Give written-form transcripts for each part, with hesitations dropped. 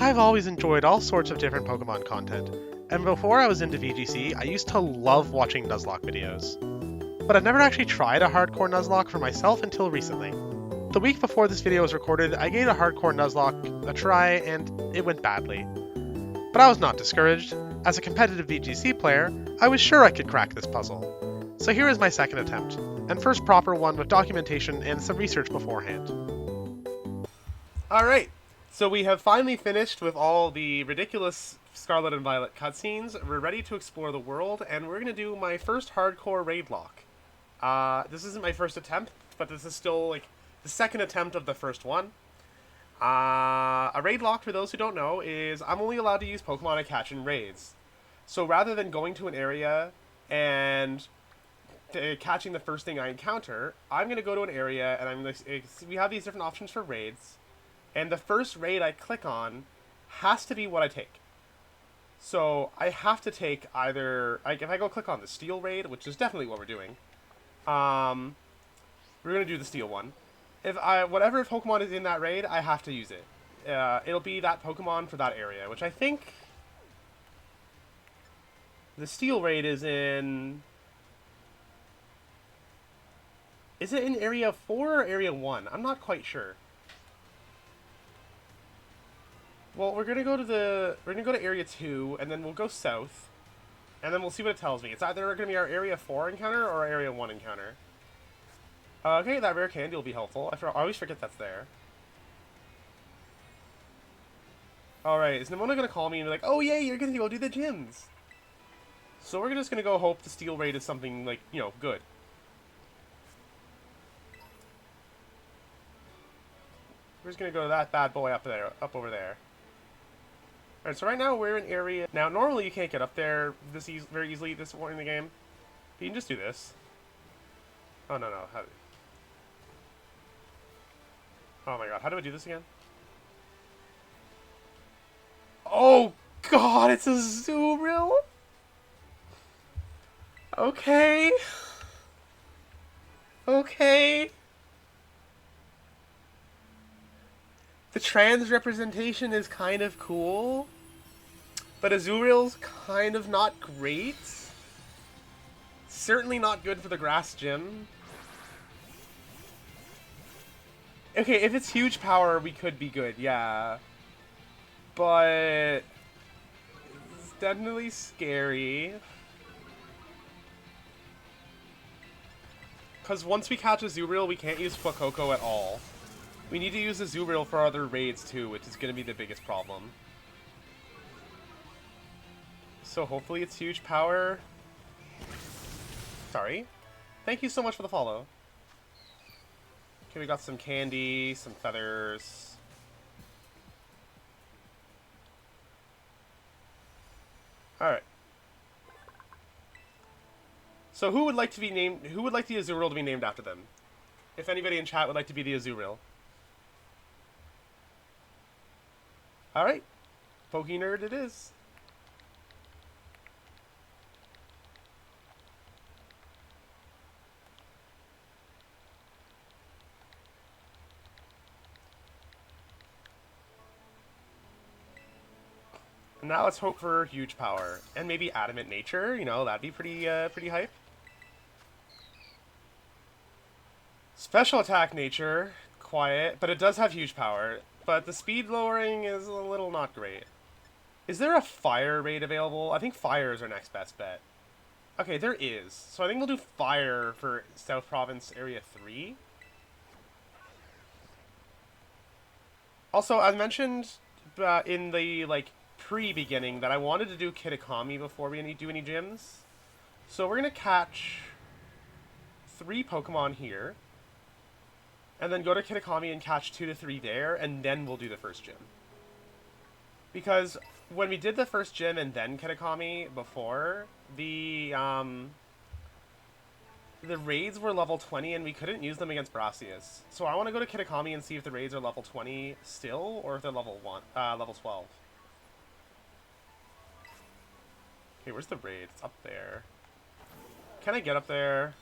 I've always enjoyed all sorts of different Pokemon content, and before I was into VGC, I used to love watching Nuzlocke videos. But I've never actually tried a hardcore Nuzlocke for myself until recently. The week before this video was recorded, I gave a hardcore Nuzlocke a try, and it went badly. But I was not discouraged. As a competitive VGC player, I was sure I could crack this puzzle. So here is my second attempt, and first proper one with documentation and some research beforehand. Alright, so we have finally finished with all the ridiculous Scarlet and Violet cutscenes. We're ready to explore the world, and we're going to do my first hardcore Raidlocke. This isn't my first attempt, but this is still like the second attempt of the first one. A Raidlocke, for those who don't know, is I'm only allowed to use Pokemon I catch in raids. So rather than going to an area and catching the first thing I encounter, I'm going to go to an area and we have these different options for raids. And the first raid I click on has to be what I take. So I have to take either, if I go click on the Steel raid, which is definitely what we're doing, we're going to do the Steel one. Whatever Pokemon is in that raid, I have to use it. It'll be that Pokemon for that area, which I think the Steel raid is in... Is it in Area 4 or Area 1? I'm not quite sure. Well, we're gonna go to Area 2, and then we'll go south, and then we'll see what it tells me. It's either gonna be our Area 4 encounter or our Area 1 encounter. Okay, that rare candy will be helpful. I always forget that's there. Alright, is Nimona gonna call me and be like, oh yay, you're gonna go do the gyms? So we're just gonna go hope the Steel raid is something, like, you know, good. We're just gonna go to that bad boy up over there. Alright, so right now we're in area... Now, normally you can't get up there very easily this point in the game. But you can just do this. Oh, no. Oh my god, how do I do this again? Oh god, it's a Zoobril? Okay. Okay. The trans representation is kind of cool, but Azuril's kind of not great. Certainly not good for the grass gym. Okay, if it's huge power, we could be good, yeah. But it's definitely scary. Because once we catch a Azurill, we can't use Fuecoco at all. We need to use the Zoobril for other raids too, which is going to be the biggest problem. So hopefully it's huge power. Sorry. Thank you so much for the follow. Okay, we got some candy, some feathers. Alright. So who would like to be named... Who would like the Azurill to be named after them? If anybody in chat would like to be the Azurill. Alright, Pokenerd it is. And now let's hope for huge power. And maybe adamant nature, you know, that'd be pretty hype. Special attack nature, quiet, but it does have huge power. But the speed lowering is a little not great. Is there a fire raid available? I think fire is our next best bet. Okay, there is. So I think we'll do fire for South Province Area 3. Also, I mentioned in the, like, pre-beginning that I wanted to do Kitakami before we do any gyms. So we're going to catch 3 Pokemon here. And then go to Kitakami and catch 2 to 3 there, and then we'll do the first gym. Because when we did the first gym and then Kitakami before, the raids were level 20 and we couldn't use them against Brassius. So I want to go to Kitakami and see if the raids are level 20 still, or if they're level 12. Okay, where's the raid? It's up there. Can I get up there?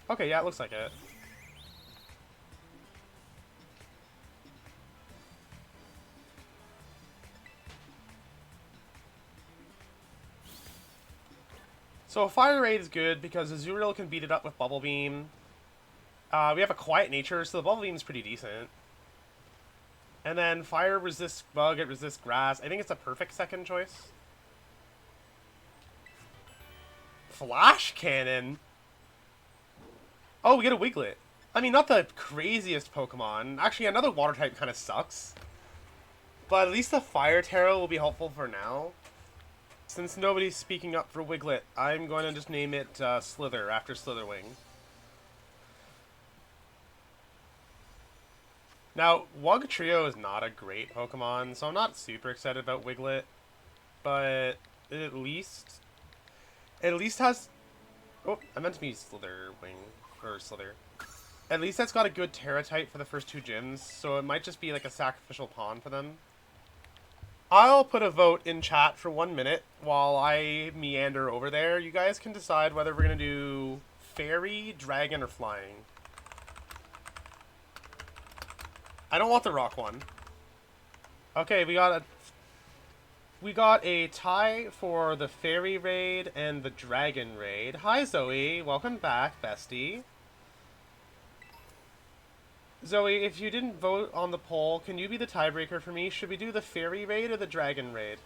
Okay, yeah, it looks like it. So Fire Raid is good because Azuriel can beat it up with Bubble Beam. We have a quiet nature, so the Bubble Beam is pretty decent. And then Fire resists Bug, it resists Grass. I think it's a perfect second choice. Flash Cannon? Oh, we get a Wiglet. I mean, not the craziest Pokemon. Actually, another Water type kind of sucks. But at least the Fire Taro will be helpful for now. Since nobody's speaking up for Wiglet, I'm going to just name it Slither after Slitherwing. Now, Wugtrio is not a great Pokemon, so I'm not super excited about Wiglet. But it at least has... Oh, I meant to be Slitherwing. Or Slither. At least that's got a good Terra type for the first two gyms, so it might just be like a sacrificial pawn for them. I'll put a vote in chat for 1 minute while I meander over there. You guys can decide whether we're going to do Fairy, Dragon, or Flying. I don't want the rock one. Okay, we got a tie for the Fairy raid and the Dragon raid. Hi Zoe, welcome back, bestie. Zoe, if you didn't vote on the poll, can you be the tiebreaker for me? Should we do the Fairy raid or the Dragon raid?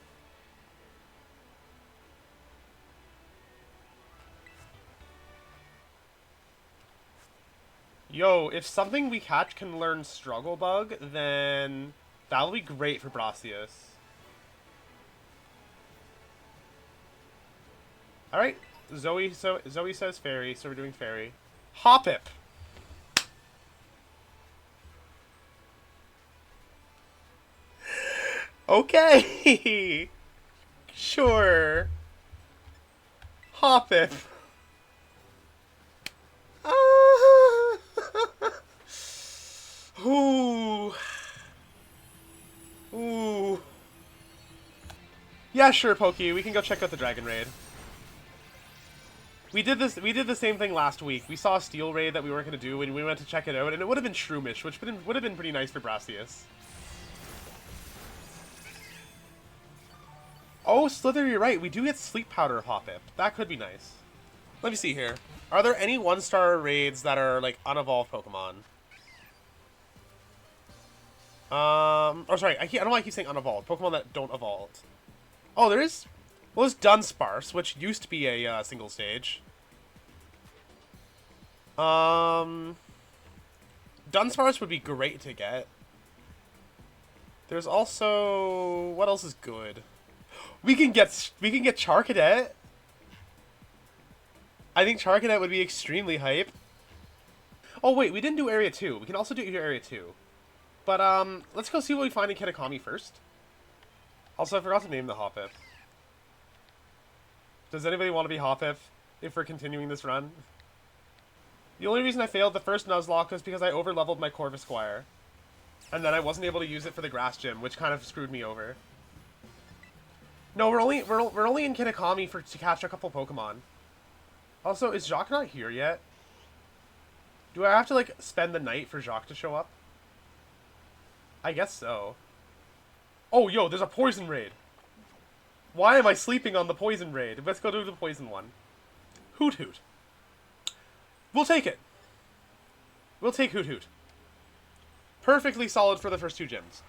Yo, if something we catch can learn Struggle Bug, then that'll be great for Brassius. Alright, Zoe says Fairy, so we're doing Fairy. Hoppip! Okay! Sure. Hoppip. Ooh. Ooh. Yeah, sure, Pokey. We can go check out the Dragon Raid. We did the same thing last week. We saw a Steel Raid that we weren't going to do, and we went to check it out, and it would have been Shroomish, which would have been pretty nice for Brassius. Oh, Slither, you're right. We do get Sleep Powder Hoppip. That could be nice. Let me see here. Are there any 1-star raids that are, like, unevolved Pokemon? Oh, sorry. I don't know why I keep saying unevolved. Pokemon that don't evolve. Oh, there is... Well, there's Dunsparce, which used to be a single stage. Dunsparce would be great to get. There's also... What else is good? We can get Charcadet. I think Charcadet would be extremely hype. Oh wait, we didn't do Area 2. We can also do Area 2. But let's go see what we find in Kitakami first. Also, I forgot to name the Hoppip. Does anybody want to be Hoppip if we're continuing this run? The only reason I failed the first Nuzlocke was because I overleveled my Corvisquire. And then I wasn't able to use it for the Grass Gym, which kind of screwed me over. No, we're only in Kitakami to catch a couple Pokemon. Also, is Jacques not here yet? Do I have to, like, spend the night for Jacques to show up? I guess so. Oh, yo, there's a Poison Raid. Why am I sleeping on the Poison Raid? Let's go do the Poison one. Hoot Hoot. We'll take it. We'll take Hoot Hoot. Perfectly solid for the first two gyms.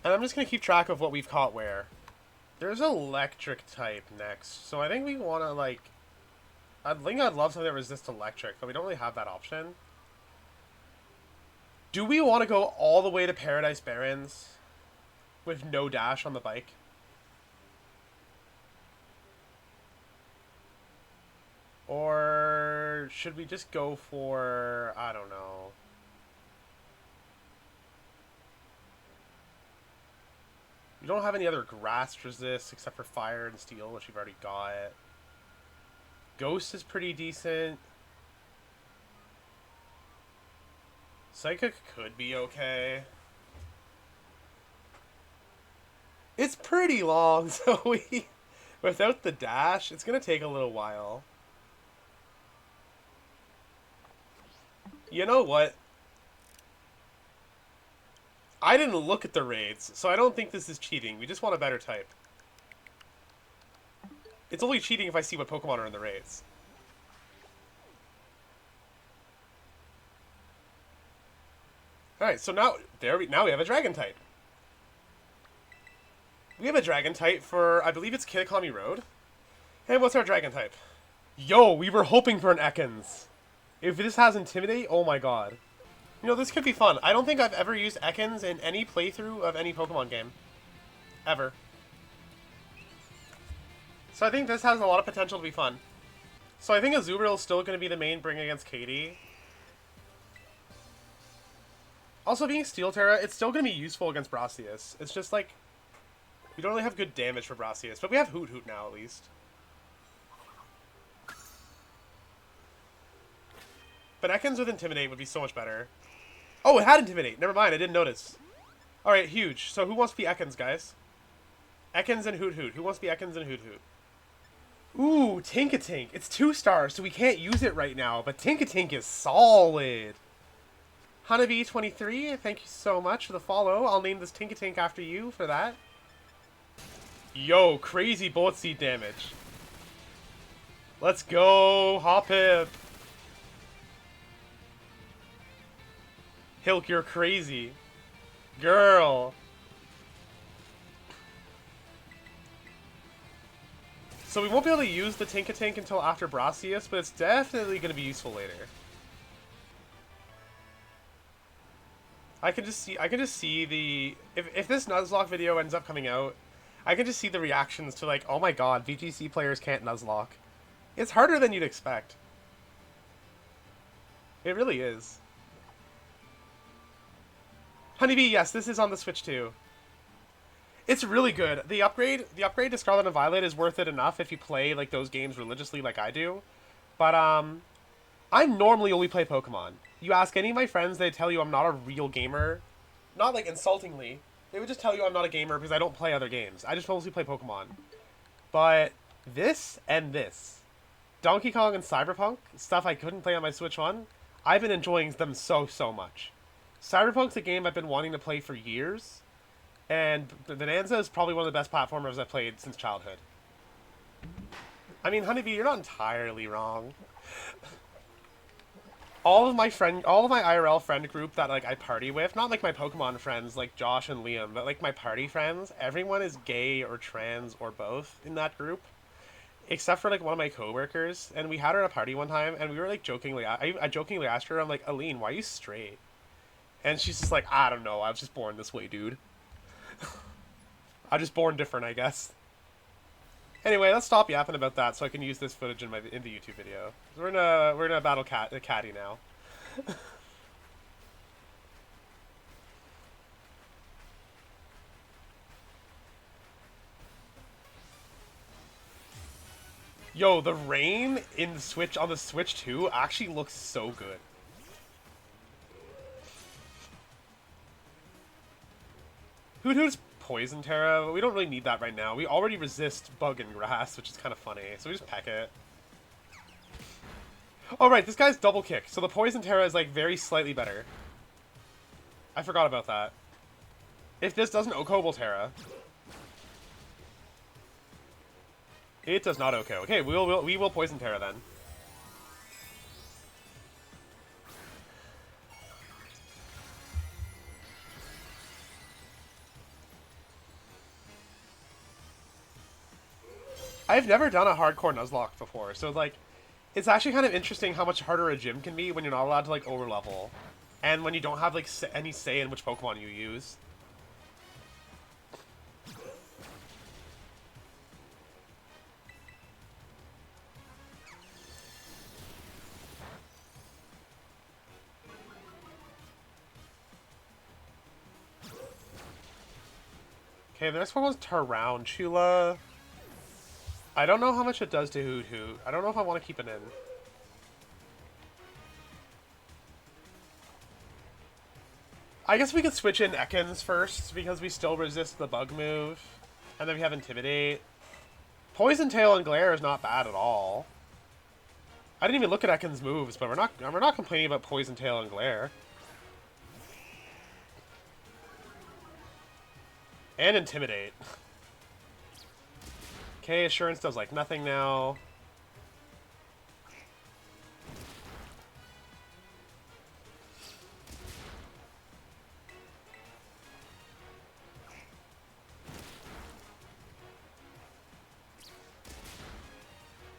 And I'm just going to keep track of what we've caught where. There's electric type next, so I think we want to, like... I'd love something that resists electric, but we don't really have that option. Do we want to go all the way to Paradise Barrens with no dash on the bike? Or should we just go for... I don't know... We don't have any other grass resist except for fire and steel, which we've already got. Ghost is pretty decent. Psychic could be okay. It's pretty long, so without the dash, it's gonna take a little while. You know what? I didn't look at the raids, so I don't think this is cheating. We just want a better type. It's only cheating if I see what Pokemon are in the raids. Alright, so now we have a Dragon type. We have a Dragon type for, I believe it's Kitakami Road. And what's our Dragon type? Yo, we were hoping for an Ekans. If this has Intimidate, oh my god. You know, this could be fun. I don't think I've ever used Ekans in any playthrough of any Pokemon game. Ever. So I think this has a lot of potential to be fun. So I think Azumarill is still going to be the main bring against Katy. Also, being Steel Terra, it's still going to be useful against Brassius. It's just like, we don't really have good damage for Brassius, but we have Hoot Hoot now at least. But Ekans with Intimidate would be so much better. Oh, it had Intimidate. Never mind, I didn't notice. Alright, huge. So who wants to be Ekans, guys? Ekans and Hoot Hoot. Who wants to be Ekans and Hoot Hoot? Ooh, Tinkatink. It's 2 stars, so we can't use it right now, but Tinkatink is solid. Hanabi23, thank you so much for the follow. I'll name this Tinkatink after you for that. Yo, crazy Bullet Seed damage. Let's go, Hoppip. Hilk, you're crazy. Girl. So we won't be able to use the Tinkatink until after Brassius, but it's definitely going to be useful later. I can just see the... If this Nuzlocke video ends up coming out, I can just see the reactions to like, oh my god, VGC players can't Nuzlocke. It's harder than you'd expect. It really is. Honeybee, yes, this is on the Switch too. It's really good. The upgrade to Scarlet and Violet is worth it enough if you play like those games religiously like I do. But I normally only play Pokemon. You ask any of my friends, they tell you I'm not a real gamer. Not like insultingly. They would just tell you I'm not a gamer because I don't play other games. I just mostly play Pokemon. But this and this, Donkey Kong and Cyberpunk, stuff I couldn't play on my Switch 1, I've been enjoying them so much. Cyberpunk's a game I've been wanting to play for years, and Bonanza is probably one of the best platformers I've played since childhood. I mean, Honeybee, you're not entirely wrong. All of my IRL friend group that like I party with, not like my Pokemon friends like Josh and Liam, but like my party friends, everyone is gay or trans or both in that group. Except for like one of my coworkers, and we had her at a party one time, and we were like jokingly, I jokingly asked her, I'm like, Aline, why are you straight? And she's just like, I don't know, I was just born this way, dude. I'm just born different, I guess. Anyway, let's stop yapping about that so I can use this footage in the YouTube video. We're gonna battle Katy now. Yo, the rain in the Switch on the Switch 2 actually looks so good. Hoot Hoot's Poison Terra, but we don't really need that right now. We already resist Bug and Grass, which is kind of funny, so we just peck it. Oh right, this guy's double kick, so the Poison Terra is like very slightly better. I forgot about that. If this doesn't Okobel Terra, it does not Oko. Okay, we will Poison Terra then. I've never done a hardcore Nuzlocke before, so like, it's actually kind of interesting how much harder a gym can be when you're not allowed to like overlevel, and when you don't have like any say in which Pokemon you use. Okay, the next one was Tarantula. I don't know how much it does to Hoot Hoot. I don't know if I want to keep it in. I guess we could switch in Ekans first, because we still resist the Bug move. And then we have Intimidate. Poison Tail and Glare is not bad at all. I didn't even look at Ekans' moves, but we're not complaining about Poison Tail and Glare. And Intimidate. Okay, Assurance does like nothing now.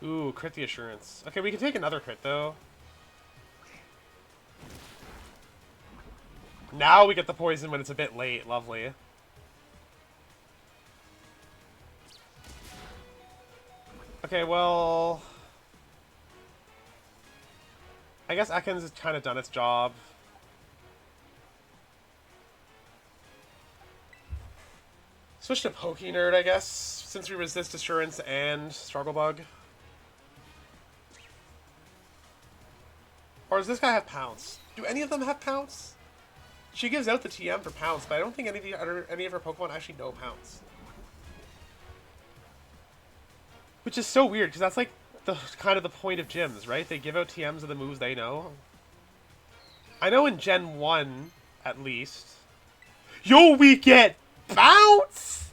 Ooh, crit the Assurance. Okay, we can take another crit, though. Now we get the poison when it's a bit late. Lovely. Okay, well... I guess Ekans has kind of done its job. Switch to Pokey Nerd, I guess, since we resist Assurance and Struggle Bug. Or does this guy have Pounce? Do any of them have Pounce? She gives out the TM for Pounce, but I don't think any of her Pokemon actually know Pounce. Which is so weird, because that's like the kind of the point of gyms, right? They give out TMs of the moves they know. I know in Gen 1, at least. Yo, we get Bounce!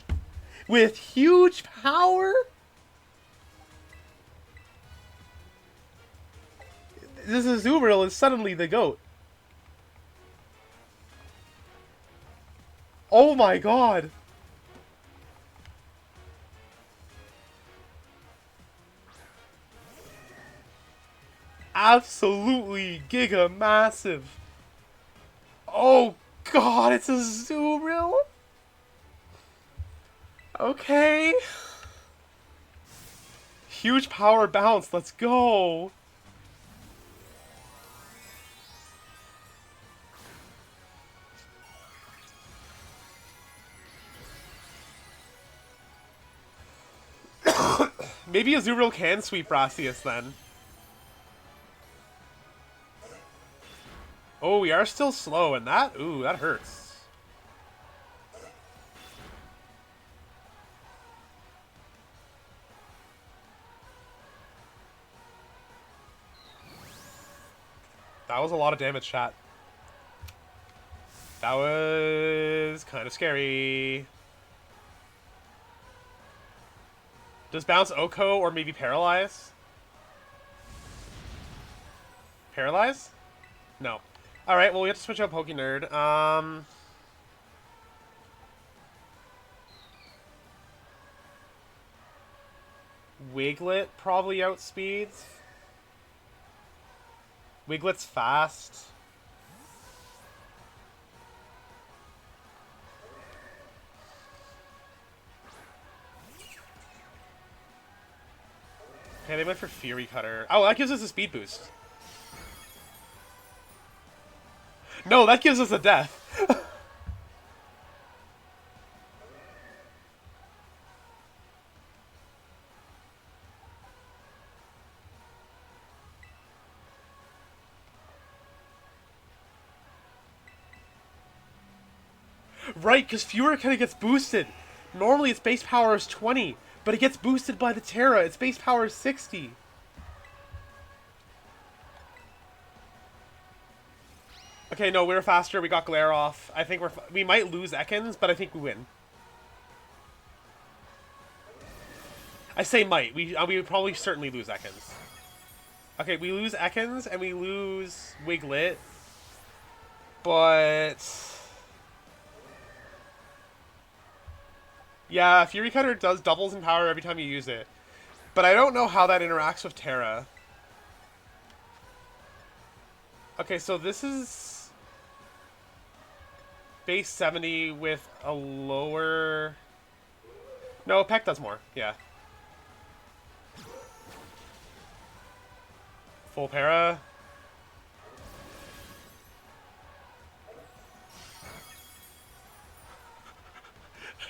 With huge power? This Azumarill is suddenly the GOAT. Oh my god! Absolutely giga massive. Oh god, it's a Azumarill? Okay. Huge power bounce, let's go. Maybe Azumarill can sweep Brassius then. Oh, we are still slow, and that, ooh, that hurts. That was a lot of damage, chat. That was kind of scary. Does bounce Oko or maybe Paralyze? Paralyze? No. Alright, well we have to switch out Poke Nerd. Wiglet probably outspeeds. Wiglet's fast. Okay, they went for Fury Cutter. Oh, that gives us a speed boost. No, that gives us a death. Right, because Fury Cutter gets boosted. Normally its base power is 20, but it gets boosted by the Terra. Its base power is 60. Okay, no, we were faster. We got Glare off. I think we might lose Ekans, but I think we win. I say might. We would probably certainly lose Ekans. Okay, we lose Ekans and we lose Wiglet, but yeah, Fury Cutter does doubles in power every time you use it, but I don't know how that interacts with Terra. Okay, so this is base 70 with a lower... No, Peck does more, yeah. Full para.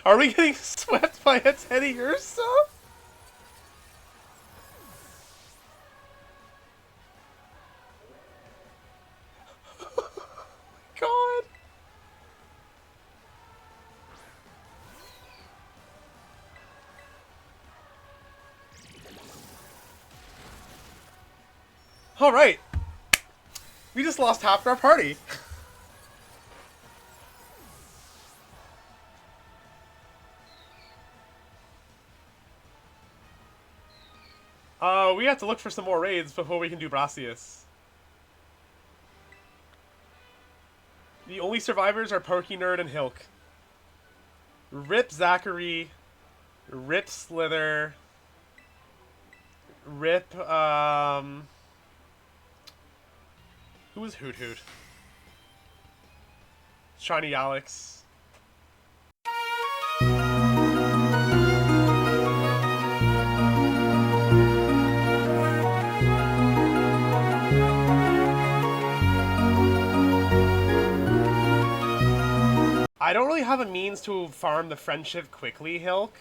Are we getting swept by a Teddy Ursa? God. All right. We just lost half our party. We have to look for some more raids before we can do Brassius. The only survivors are Pokey Nerd and Hilk. Rip Zachary. Rip Slither. Rip, who was Hoot Hoot? Shiny Alex. I don't really have a means to farm the friendship quickly, Hilk.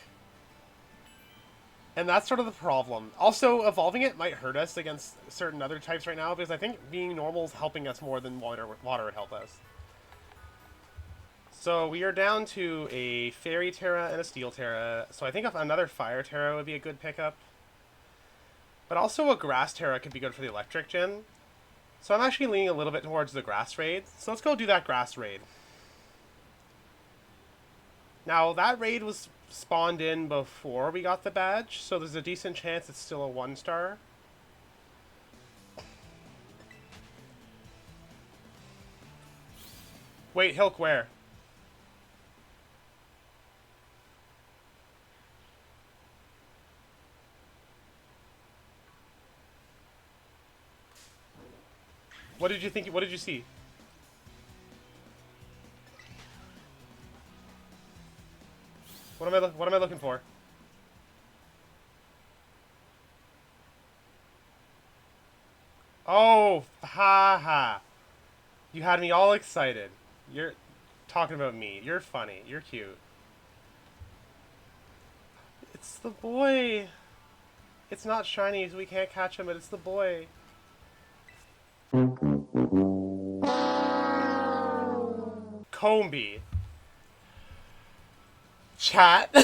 And that's sort of the problem. Also, evolving it might hurt us against certain other types right now, because I think being normal is helping us more than water would help us. So we are down to a Fairy Terra and a Steel Terra. So I think another Fire Terra would be a good pickup. But also a Grass Terra could be good for the Electric Gen. So I'm actually leaning a little bit towards the Grass Raid. So let's go do that Grass Raid. Now, that raid was spawned in before we got the badge, so there's a decent chance it's still a 1-star. Wait, Hilk, where? What did you think? What did you see? What am I looking for? Oh, haha. You had me all excited. You're talking about me. You're funny. You're cute. It's the boy. It's not shiny, so we can't catch him, but it's the boy. Combi. Chat.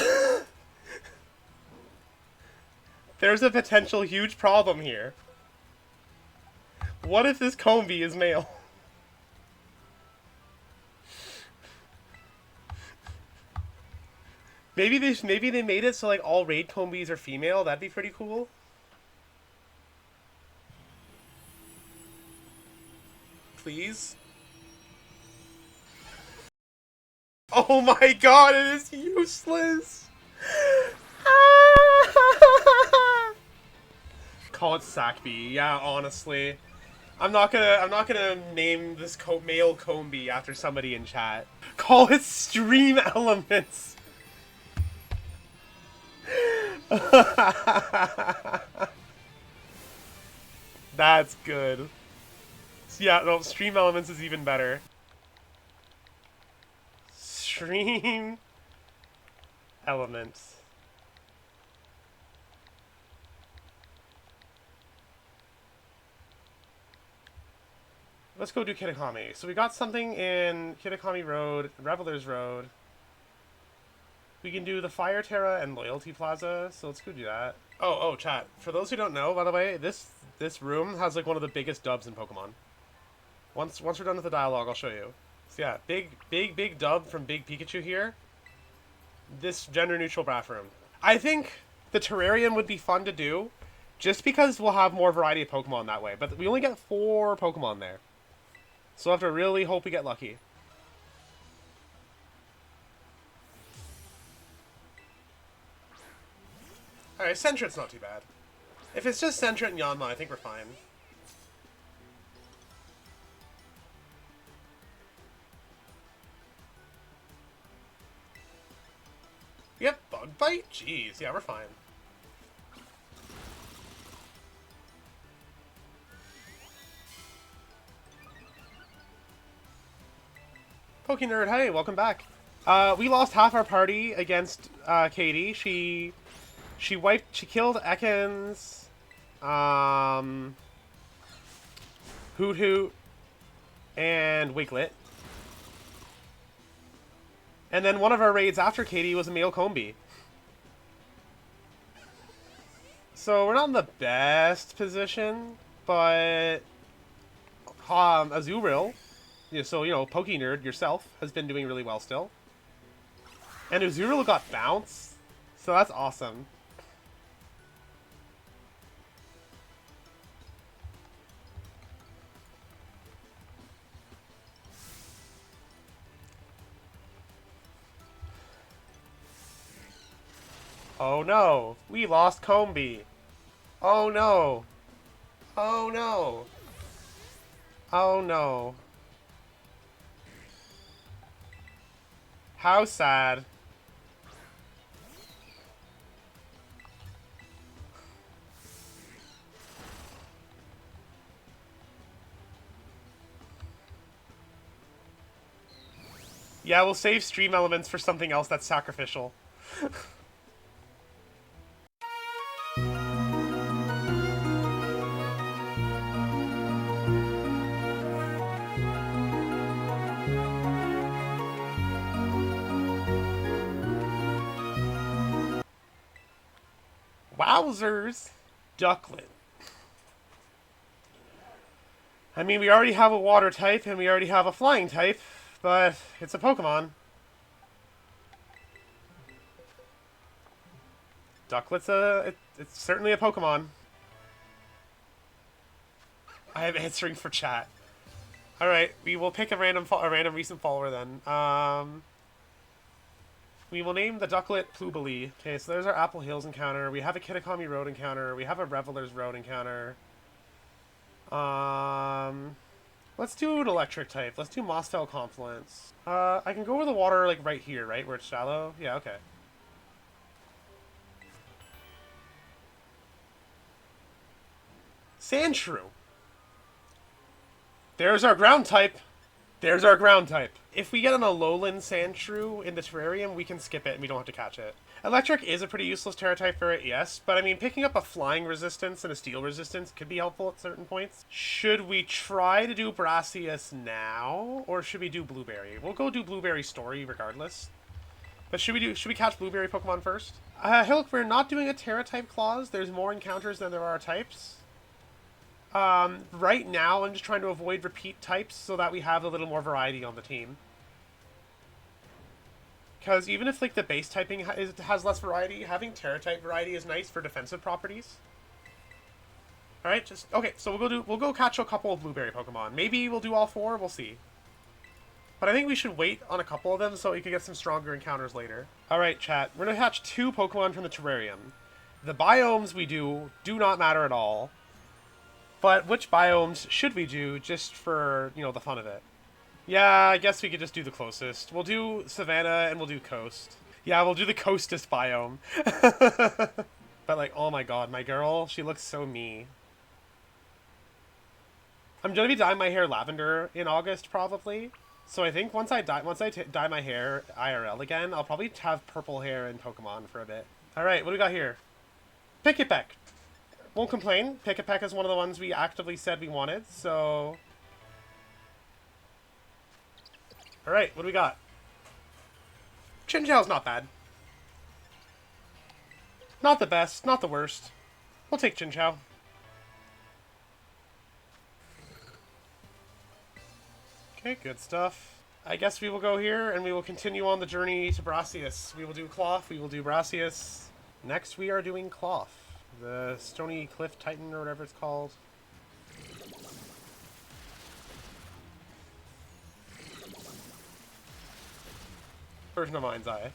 There's a potential huge problem here. What if this Combi is male? Maybe they made it so like all raid Combis are female. That'd be pretty cool. Please. Oh my god, it is useless. Call it Sackby. Yeah, honestly. I'm not gonna name this male Combi after somebody in chat. Call it Stream Elements. That's good. Yeah, no, Stream Elements is even better. Stream Elements. Let's go do Kitakami. So we got something in Kitakami Road, Revelers Road. We can do the Fire Terra and Loyalty Plaza, so let's go do that. Oh, chat. For those who don't know, by the way, this room has like one of the biggest dubs in Pokemon. Once we're done with the dialogue, I'll show you. So yeah, big dub from Big Pikachu here. This gender-neutral bathroom. I think the Terrarium would be fun to do, just because we'll have more variety of Pokemon that way. But we only get 4 Pokemon there. So we'll have to really hope we get lucky. Alright, Sentret's not too bad. If it's just Sentret and Yanma, I think we're fine. Yep, Bug Bite? Jeez, yeah, we're fine. PokeNerd, hey, welcome back. We lost half our party against Katy. She killed Ekans, Hoot Hoot, and Wiglet. And then one of our raids after Katy was a male Combi. So we're not in the best position, but Azurill, so, you know, PokeNerd yourself has been doing really well still. And Azurill got Bounce, so that's awesome. Oh no! We lost Combi! Oh no! Oh no! Oh no. How sad. Yeah, we'll save stream elements for something else that's sacrificial. Wowzers! Ducklet. I mean, we already have a water type, and we already have a flying type, but it's a Pokemon. Ducklet's it's certainly a Pokemon. I am answering for chat. Alright, we will pick a random recent follower then. We will name the Ducklet Plubali. Okay, so there's our Apple Hills encounter. We have a Kitakami Road encounter. We have a Reveler's Road encounter. Let's do an electric type. Let's do Mostel Confluence. I can go over the water, like, right here, right? Where it's shallow? Yeah, okay. Sandshrew. There's our ground type. There's our ground type. If we get an Alolan Sandshrew in the Terrarium, we can skip it and we don't have to catch it. Electric is a pretty useless Terra type for it, yes, but I mean, picking up a flying resistance and a steel resistance could be helpful at certain points. Should we try to do Brassius now, or should we do Blueberry? We'll go do Blueberry story regardless. But should we catch Blueberry Pokemon first? Hey, look, we're not doing a Terra type clause. There's more encounters than there are types. Right now, I'm just trying to avoid repeat types so that we have a little more variety on the team. Because even if, like, the base typing has less variety, having Terra type variety is nice for defensive properties. Alright, okay, so we'll go catch a couple of Blueberry Pokemon. Maybe we'll do all four, we'll see. But I think we should wait on a couple of them so we can get some stronger encounters later. Alright, chat, we're gonna catch 2 Pokemon from the Terrarium. The biomes we do not matter at all. But which biomes should we do just for, you know, the fun of it? Yeah, I guess we could just do the closest. We'll do Savannah and we'll do Coast. Yeah, we'll do the coastest biome. But, like, oh my god, my girl, she looks so me. I'm gonna be dyeing my hair lavender in August, probably. So I think once I dye my hair IRL again, I'll probably have purple hair in Pokemon for a bit. Alright, what do we got here? Pikipek. Won't complain. Pikipek is one of the ones we actively said we wanted, so... Alright, what do we got? Chinchou's not bad. Not the best, not the worst. We'll take Chinchou. Okay, good stuff. I guess we will go here, and we will continue on the journey to Brassius. We will do Cloth, we will do Brassius. Next, we are doing Cloth. The Stony Cliff Titan, or whatever it's called. Version of Mind's Eye.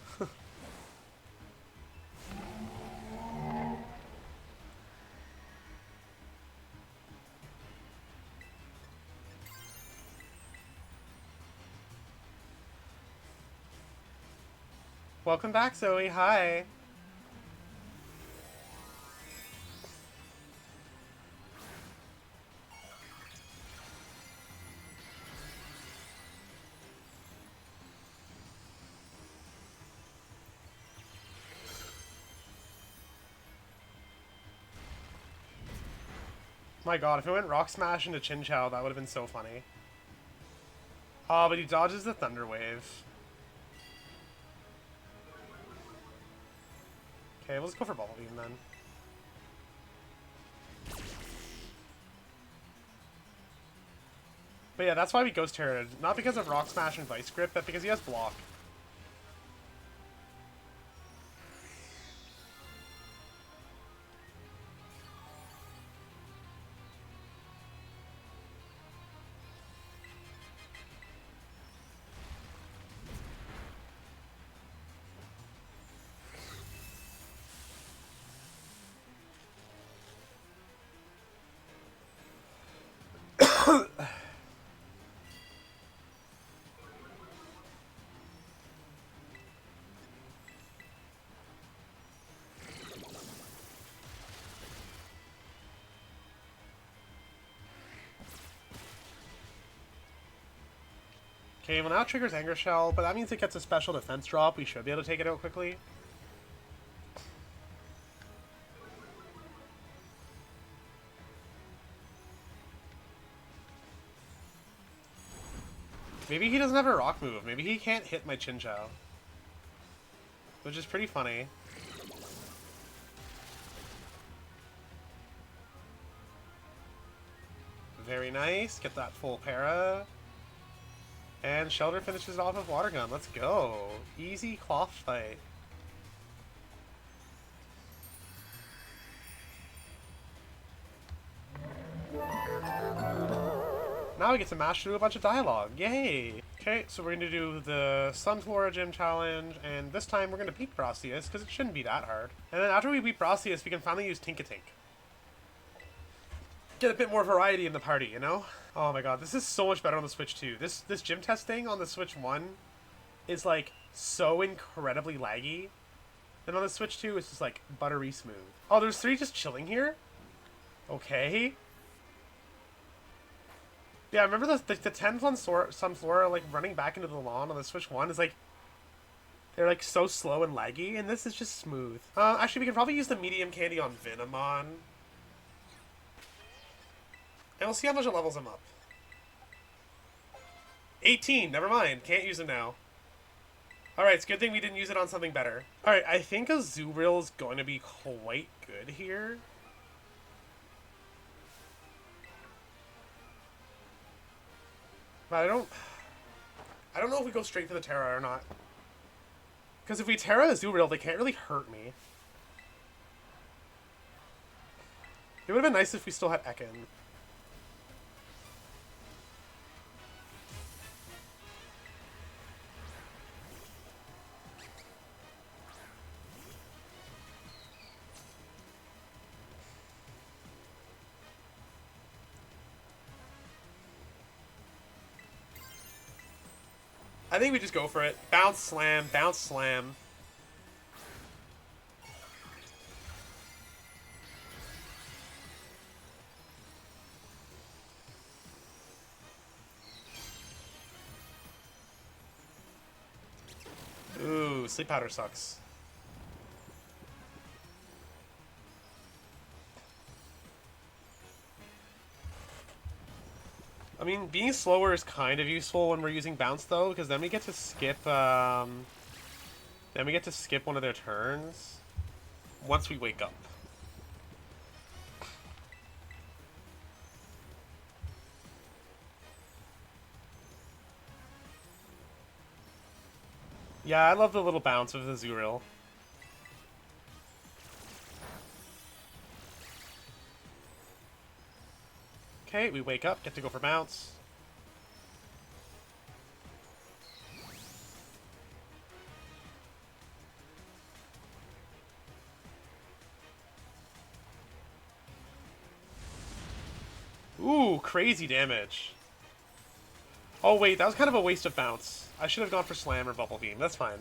Welcome back, Zoe. Hi. My god, if it went Rock Smash into Chinchou, that would have been so funny. Oh, but he dodges the Thunder Wave. Okay, let's go for Bubble Beam then. But yeah, that's why we Ghost Terrored. Not because of Rock Smash and Vice Grip, but because he has Block. Okay, well now it triggers Anger Shell, but that means it gets a special defense drop. We should be able to take it out quickly. Maybe he doesn't have a rock move. Maybe he can't hit my Chinchou. Which is pretty funny. Very nice. Get that full para. And Shelter finishes it off with Water Gun. Let's go. Easy cloth fight. Now we get to mash through a bunch of dialogue. Yay! Okay, so we're going to do the Sunflora Gym Challenge, and this time we're going to beat Brassius, because it shouldn't be that hard. And then after we beat Brassius, we can finally use Tinkatink. Get a bit more variety in the party, you know? Oh my god, this is so much better on the Switch 2. This gym testing on the Switch 1 is, like, so incredibly laggy. And on the Switch 2, it's just, like, buttery smooth. Oh, there's 3 just chilling here? Okay. Yeah, I remember the 10s on Sunflora, like, running back into the lawn on the Switch 1 is, like, they're, like, so slow and laggy, and this is just smooth. Actually, we can probably use the medium candy on Venomon. And we'll see how much it levels him up. 18, never mind. Can't use him now. Alright, it's a good thing we didn't use it on something better. Alright, I think a Zoobril is going to be quite good here. But I don't know if we go straight for the Terra or not. Because if we Terra a Zoobril, they can't really hurt me. It would have been nice if we still had Ekin. I think we just go for it. Bounce, slam, bounce, slam. Ooh, sleep powder sucks. I mean, being slower is kind of useful when we're using bounce, though, because then we get to skip, one of their turns once we wake up. Yeah, I love the little bounce of the Zoobril. Okay, we wake up, get to go for bounce. Ooh, crazy damage. Oh wait, that was kind of a waste of bounce. I should have gone for slam or bubble beam. That's fine.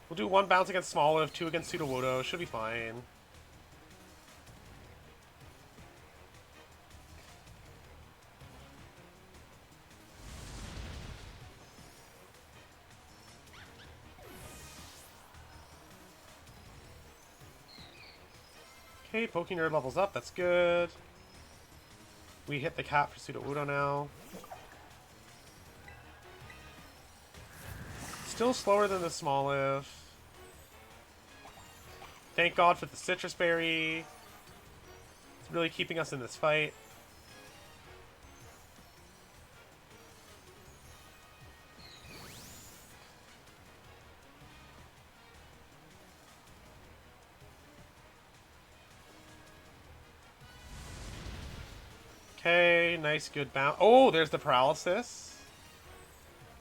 We'll do 1 bounce against Smoliv, 2 against Sudowoodo. Should be fine. Okay, Poking Nerd levels up. That's good. We hit the cap for Sudowoodo now. Still slower than the Smoliv. Thank God for the Citrus Berry. It's really keeping us in this fight. Okay, nice, good bounce. Oh, there's the paralysis.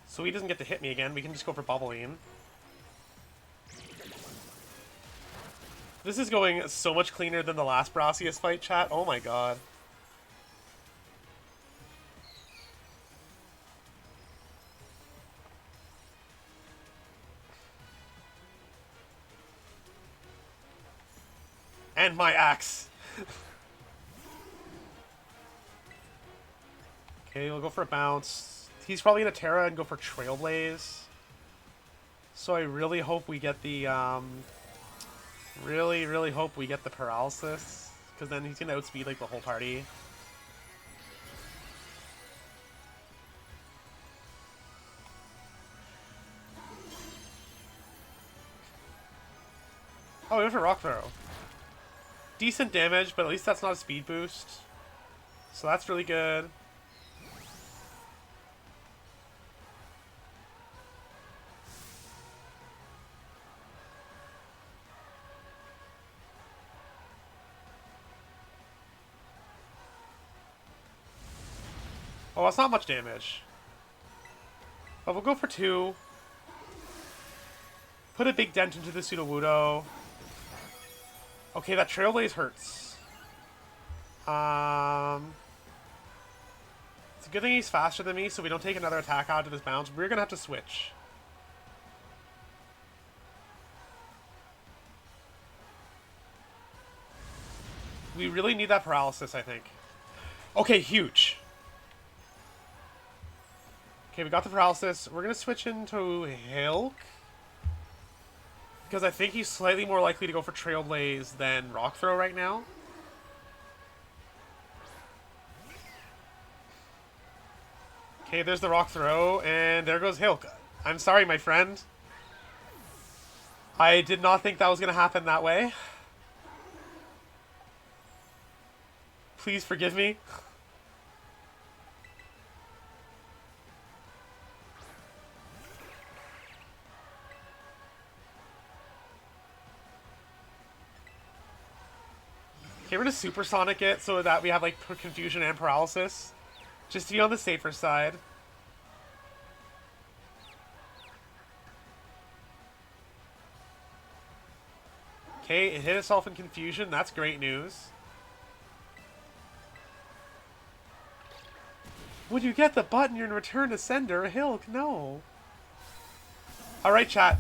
So he doesn't get to hit me again. We can just go for Bubble Beam. This is going so much cleaner than the last Brassius fight, chat. Oh my god. And my axe. Okay, we'll go for a bounce. He's probably gonna Terra and go for Trailblaze. So I really hope we get the, really hope we get the Paralysis. Because then he's gonna outspeed, like, the whole party. Oh, we went for Rock Throw. Decent damage, but at least that's not a speed boost. So that's really good. Oh, that's not much damage. But we'll go for 2. Put a big dent into the Sudowoodo. Okay, that Trailblaze hurts. It's a good thing he's faster than me, so we don't take another attack out of this bounce. We're gonna have to switch. We really need that paralysis, I think. Okay, huge. Okay, we got the paralysis. We're gonna switch into Hilk. Because I think he's slightly more likely to go for Trailblaze than Rock Throw right now. Okay, there's the Rock Throw, and there goes Hilk. I'm sorry, my friend. I did not think that was going to happen that way. Please forgive me. Okay, we're gonna Supersonic it so that we have, like, Confusion and Paralysis. Just to be on the safer side. Okay, it hit itself in Confusion. That's great news. Would you get the button in return to sender? Hilk, no. Alright, chat.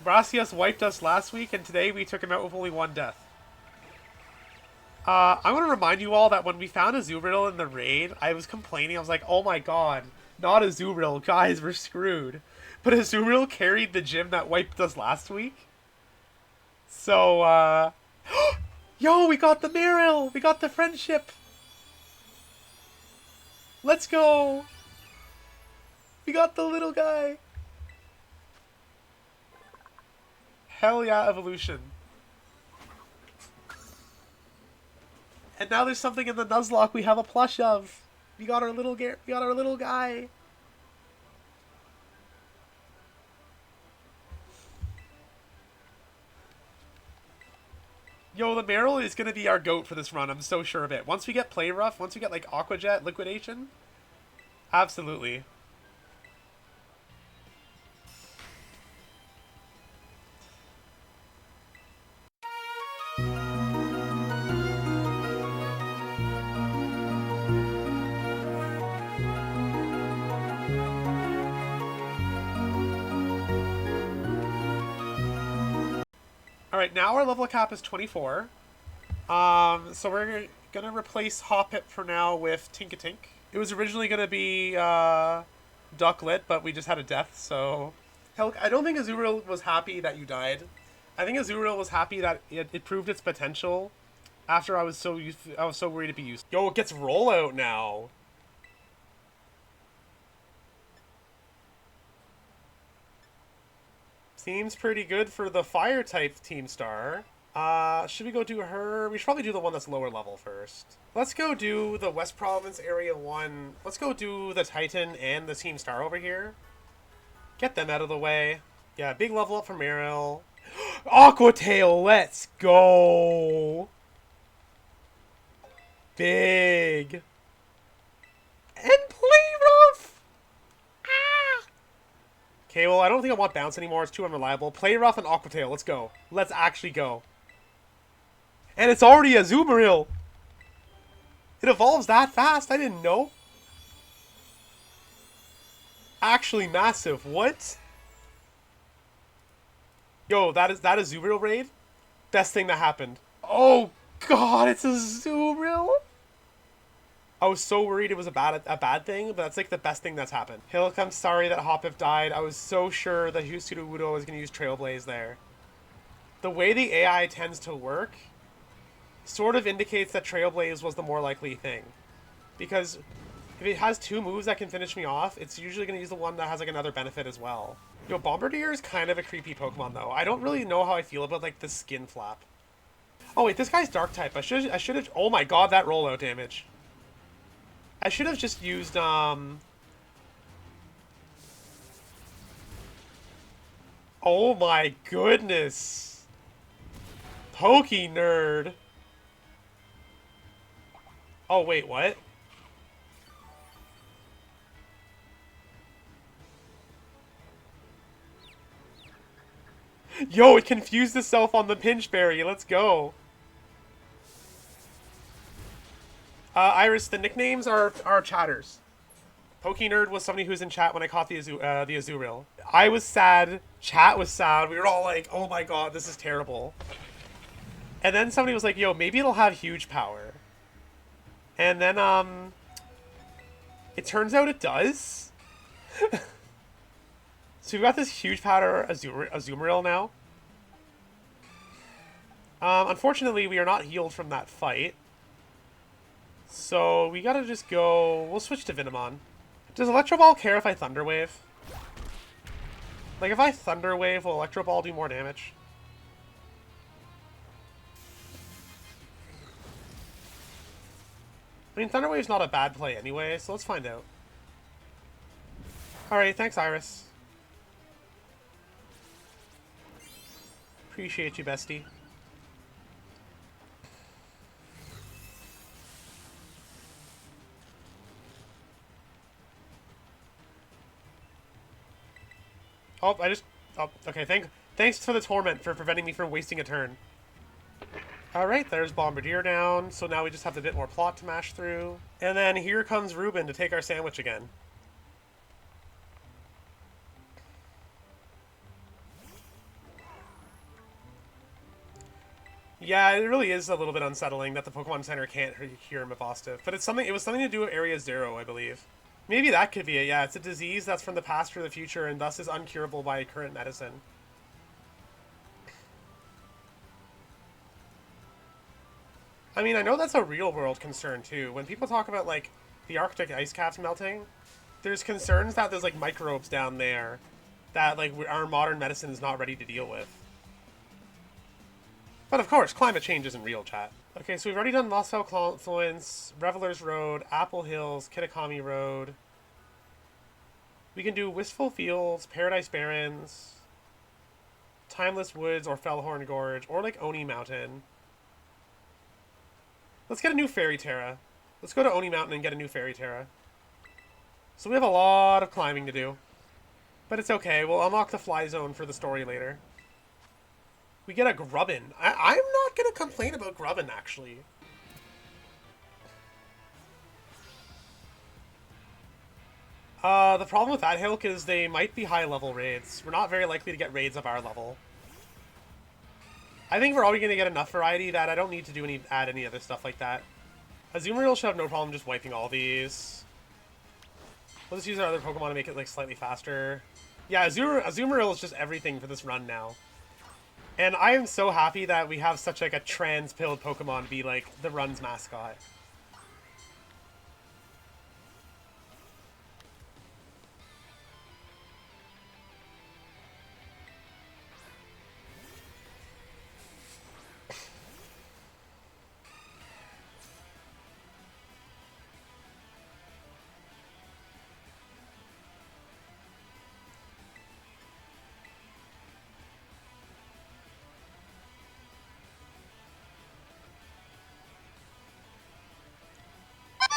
Brassius wiped us last week, and today we took him out with only 1 death. I want to remind you all that when we found Azumarill in the raid, I was complaining. I was like, oh my god, not Azumarill. Guys, we're screwed. But Azumarill carried the gym that wiped us last week. So, yo, we got the Marill! We got the friendship! Let's go! We got the little guy! Hell yeah, evolution. And now there's something in the Nuzlocke we have a plush of. We got our little guy. Yo, the Marill is gonna be our goat for this run. I'm so sure of it. Once we get Play Rough, once we get like Aqua Jet, Liquidation, absolutely. Alright, now our level cap is 24. So we're gonna replace Hoppip for now with Tinkatink. It was originally gonna be Ducklet, but we just had a death, so... Hell, I don't think Azumarill was happy that you died. I think Azumarill was happy that it proved its potential after I was so worried to be used. Yo, it gets rollout now. Seems pretty good for the fire type team star. Should we go do her? We should probably do the one that's lower level first. Let's go do the West Province Area 1. Let's go do the Titan and the team star over here. Get them out of the way. Yeah, big level up for Marill. Aqua Tail, let's go! Big. And Play Rough! Okay, well, I don't think I want Bounce anymore. It's too unreliable. Play Rough and Aqua Tail. Let's go. Let's actually go. And it's already a Azumarill. It evolves that fast? I didn't know. Actually massive. What? Yo, that is Azumarill raid? Best thing that happened. Oh, God, it's a Azumarill? I was so worried it was a bad thing, but that's like the best thing that's happened. Hilk, I'm sorry that Hoppip died. I was so sure that Sudowoodo was going to use Trailblaze there. The way the AI tends to work sort of indicates that Trailblaze was the more likely thing. Because if it has two moves that can finish me off, it's usually going to use the one that has like another benefit as well. Yo, Bombardier is kind of a creepy Pokemon though. I don't really know how I feel about like the skin flap. Oh wait, this guy's Dark type. I should have. Oh my god, that rollout damage. I should have just used Oh my goodness. Pokey nerd. Oh wait, what? Yo, it confused itself on the Pinchberry. Let's go. Iris, the nicknames are chatters. Pokey Nerd was somebody who was in chat when I caught the Azurill. I was sad. Chat was sad. We were all like, oh my god, this is terrible. And then somebody was like, yo, maybe it'll have huge power. And then, it turns out it does. So we've got this huge power Azumarill now. Unfortunately, we are not healed from that fight. So we gotta just go... We'll switch to Vinamon. Does Electro Ball care if I Thunder Wave? Like, if I Thunder Wave, will Electro Ball do more damage? I mean, Thunder Wave's not a bad play anyway, so let's find out. Alright, thanks, Iris. Appreciate you, bestie. Oh, Oh, okay, thanks for the torment for preventing me from wasting a turn. Alright, there's Bombardier down, so now we just have a bit more plot to mash through. And then here comes Ruben to take our sandwich again. Yeah, it really is a little bit unsettling that the Pokemon Center can't hear Mephostoff. But it was something to do with Area Zero, I believe. Maybe that could be it, yeah. It's a disease that's from the past or the future and thus is uncurable by current medicine. I mean, I know that's a real-world concern, too. When people talk about, like, the Arctic ice caps melting, there's concerns that there's, like, microbes down there that, like, our modern medicine is not ready to deal with. But, of course, climate change isn't real, chat. Okay, so we've already done Mossville Confluence, Revelers Road, Apple Hills, Kitakami Road. We can do Wistful Fields, Paradise Barrens, Timeless Woods, or Fellhorn Gorge, or like Oni Mountain. Let's get a new Fairy Terra. Let's go to Oni Mountain and get a new Fairy Terra. So we have a lot of climbing to do. But it's okay, we'll unlock the Fly Zone for the story later. We get a Grubbin. I'm not going to complain about Grubbin, actually. The problem with that Hilk is they might be high-level raids. We're not very likely to get raids of our level. I think we're already going to get enough variety that I don't need to add any other stuff like that. Azumarill should have no problem just wiping all these. We'll just use our other Pokemon to make it like slightly faster. Yeah, Azumarill is just everything for this run now. And I am so happy that we have such like a trans-pilled Pokemon be like the run's mascot.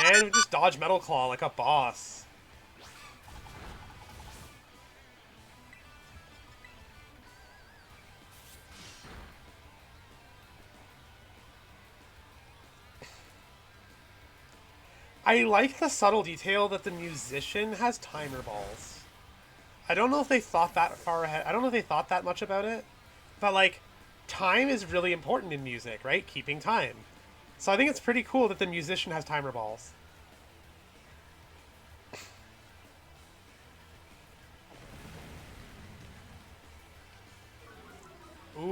And we just dodge Metal Claw like a boss. I like the subtle detail that the musician has timer balls. I don't know if they thought that far ahead. I don't know if they thought that much about it. But, like, time is really important in music, right? Keeping time. So I think it's pretty cool that the musician has timer balls.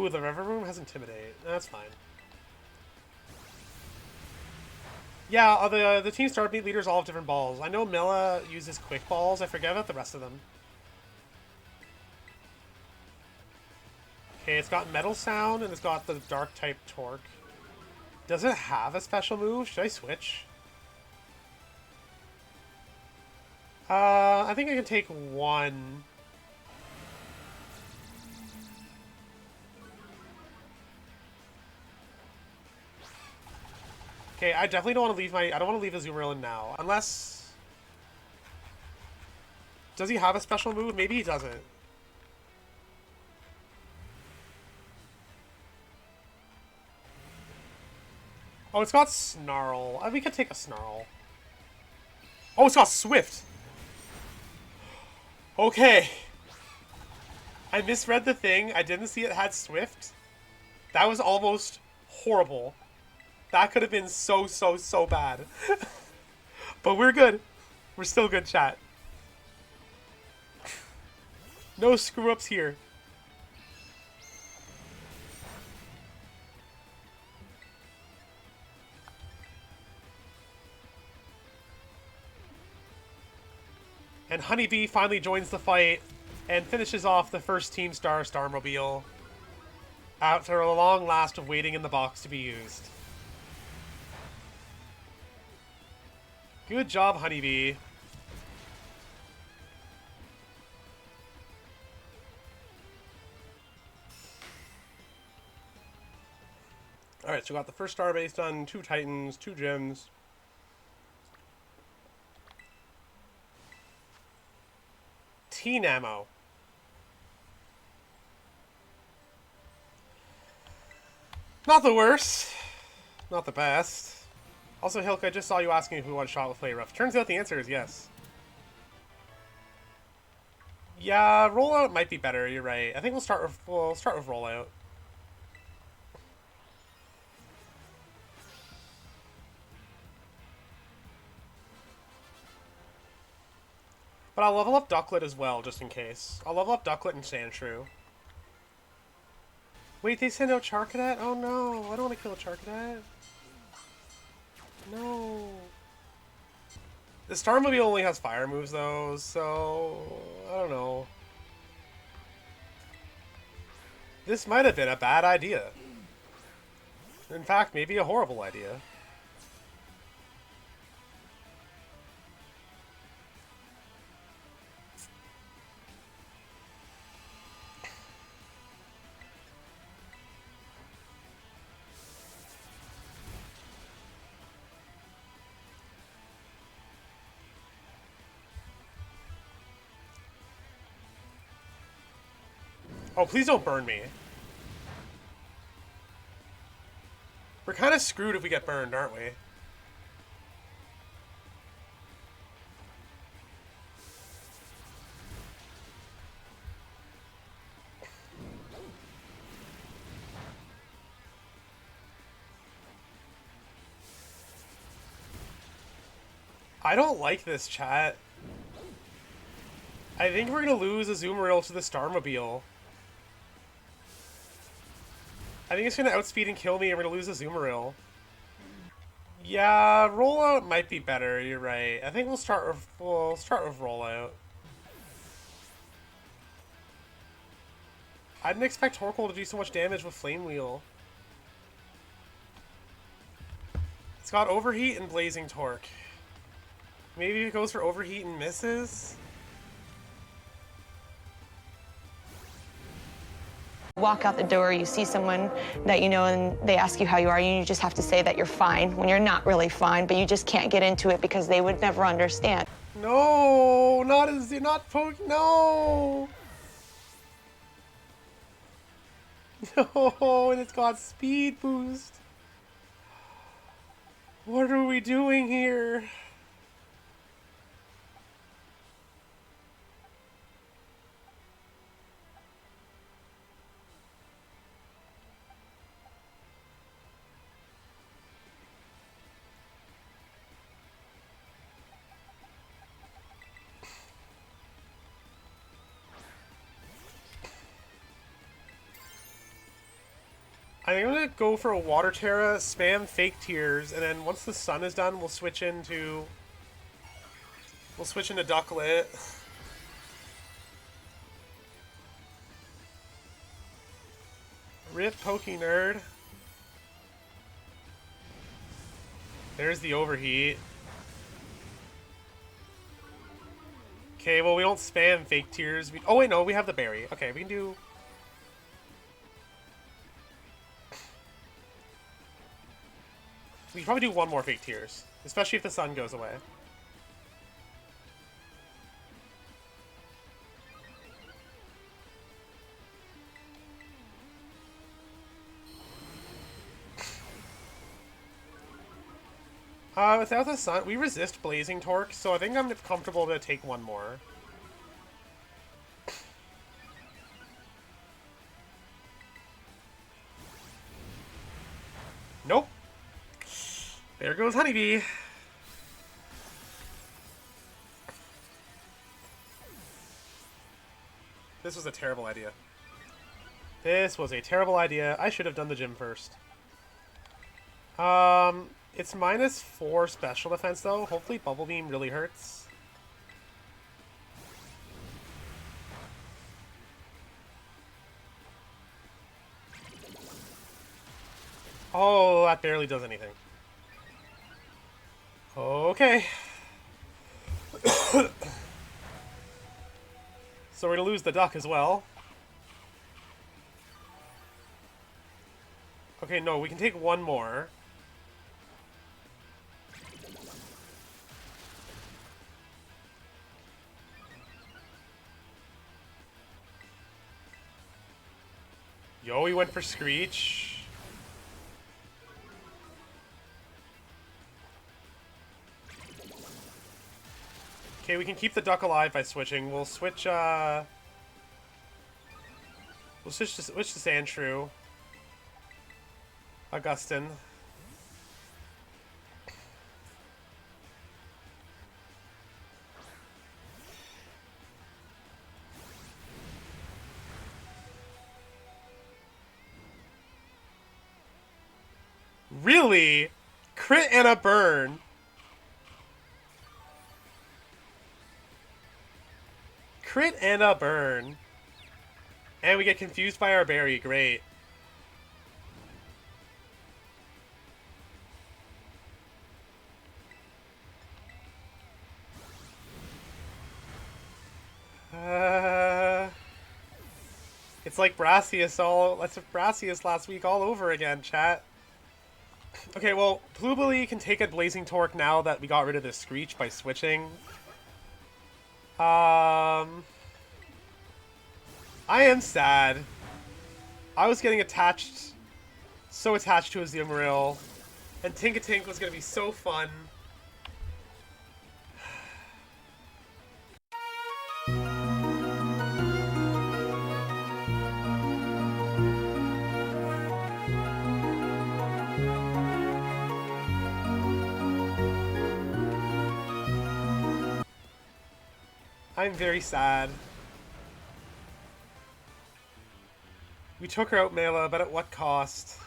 Ooh, the River Room has Intimidate. That's fine. Yeah, the team star beat leaders all have different balls. I know Milla uses quick balls. I forget about the rest of them. Okay, it's got Metal Sound and it's got the Dark type Torque. Does it have a special move? Should I switch? I think I can take one. Okay, I definitely don't want to leave I don't want to leave Azumarill in now. Unless... Does he have a special move? Maybe he doesn't. Oh, it's got Snarl. We could take a Snarl. Oh, it's got Swift! Okay. I misread the thing. I didn't see it had Swift. That was almost horrible. That could have been so bad. But we're good. We're still good, chat. No screw-ups here. And Honeybee finally joins the fight and finishes off the first Team Star Starmobile after a long last of waiting in the box to be used. Good job, Honeybee. Alright, so we got the first star base done, 2 Titans, 2 gems. Teen ammo. Not the worst. Not the best. Also, Hilke, I just saw you asking if we want shot with play rough. Turns out the answer is yes. Yeah, rollout might be better. You're right. I think we'll start with rollout. But I'll level up Ducklet as well, just in case. I'll level up Ducklet and Sandshrew. Wait, they send out Charcadet? Oh no, I don't want to kill a Charcadet. No. The Starmobile only has fire moves though, so I don't know. This might have been a bad idea. In fact, maybe a horrible idea. Oh, please don't burn me. We're kind of screwed if we get burned, aren't we? I don't like this, chat. I think we're going to lose Azumarill to the Starmobile. I think it's going to outspeed and kill me, and we're going to lose Azumarill. Yeah, rollout might be better. You're right. I think we'll start with rollout. I didn't expect Torkoal to do so much damage with Flame Wheel. It's got Overheat and Blazing Torque. Maybe it goes for Overheat and misses? Walk out the door, you see someone that you know and they ask you how you are, and you just have to say that you're fine when you're not really fine, but you just can't get into it because they would never understand. No, not poke, no! No, and it's got speed boost. What are we doing here? I think I'm gonna go for a Water Terra, spam fake tears, and then once the sun is done, we'll switch into Ducklet. Rip Pokey Nerd. There's the overheat. Okay, well we don't spam fake tears. Oh wait, no, we have the berry. Okay, we can do... We can probably do one more fake tears, especially if the sun goes away. Without the sun, we resist Blazing Torque, so I think I'm comfortable to take one more. Nope. There goes Honeybee. This was a terrible idea. This was a terrible idea. I should have done the gym first. It's -4 special defense, though. Hopefully Bubble Beam really hurts. Oh, that barely does anything. Okay. So we're gonna lose the duck as well. Okay, no, we can take one more. Yo, he went for Screech. Okay, we can keep the duck alive by switching. We'll switch, We'll switch to Sandshrew. Augustin. Really? Crit and a burn. Crit and a burn. And we get confused by our berry. Great. It's like Brassius last week all over again, chat. Okay, well, Plubily can take a Blazing Torque now that we got rid of the Screech by switching. I am sad. I was getting so attached to Azumarill, and Tinkatink was gonna be so fun. I'm very sad. We took her out, Mela, but at what cost?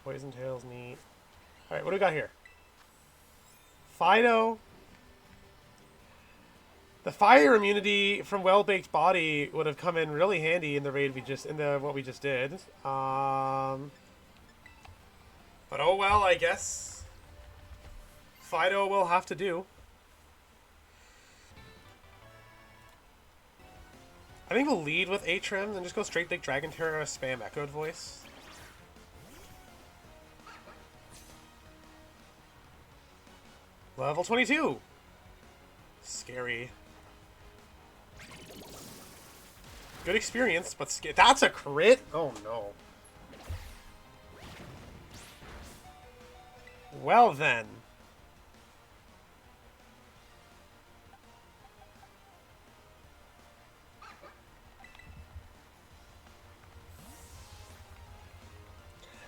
Poison Tail's neat. Alright, what do we got here? Fido. The fire immunity from Well-Baked Body would have come in really handy in the raid what we just did. But oh well, I guess Fido will have to do. I think we'll lead with Atrims and just go straight Big Dragon Terror, spam Echoed Voice. Level 22! Scary. Good experience, but that's a crit? Oh no. Well then.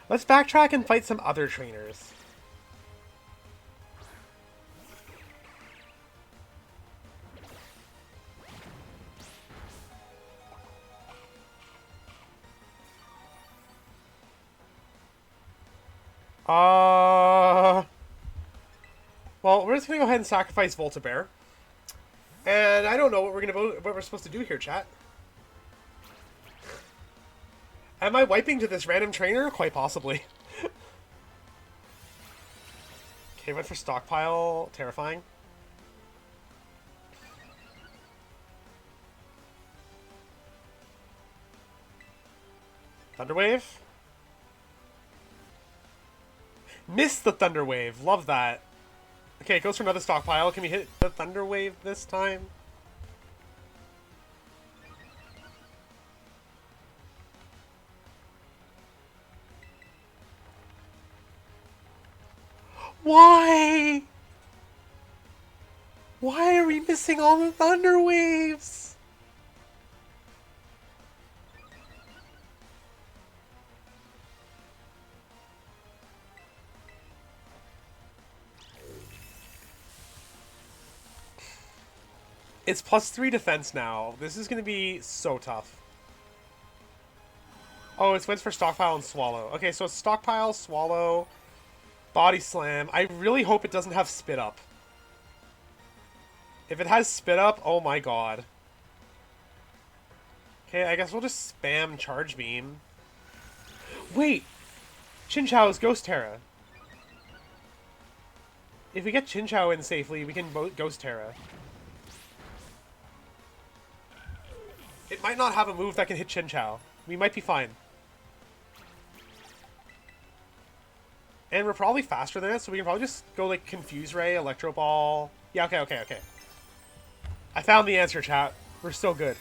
Let's backtrack and fight some other trainers. Uh... Well, we're just gonna go ahead and sacrifice Voltabear. And I don't know what we're supposed to do here, chat. Am I wiping to this random trainer? Quite possibly. Okay, went for stockpile. Terrifying. Thunderwave? Missed the Thunderwave. Love that. Okay, it goes for another stockpile. Can we hit the Thunderwave this time? Why? Why are we missing all the Thunder Waves? It's +3 defense now. This is going to be so tough. Oh, it's went for stockpile and swallow. Okay, so it's stockpile, swallow, body slam. I really hope it doesn't have spit up. If it has spit up, oh my god. Okay, I guess we'll just spam charge beam. Wait! Chinchou's Ghost Terra. If we get Chinchou in safely, we can Ghost Terra. It might not have a move that can hit Chinchou. We might be fine. And we're probably faster than it, so we can probably just go like Confuse Ray, Electro Ball. Yeah, okay. I found the answer, chat. We're still good.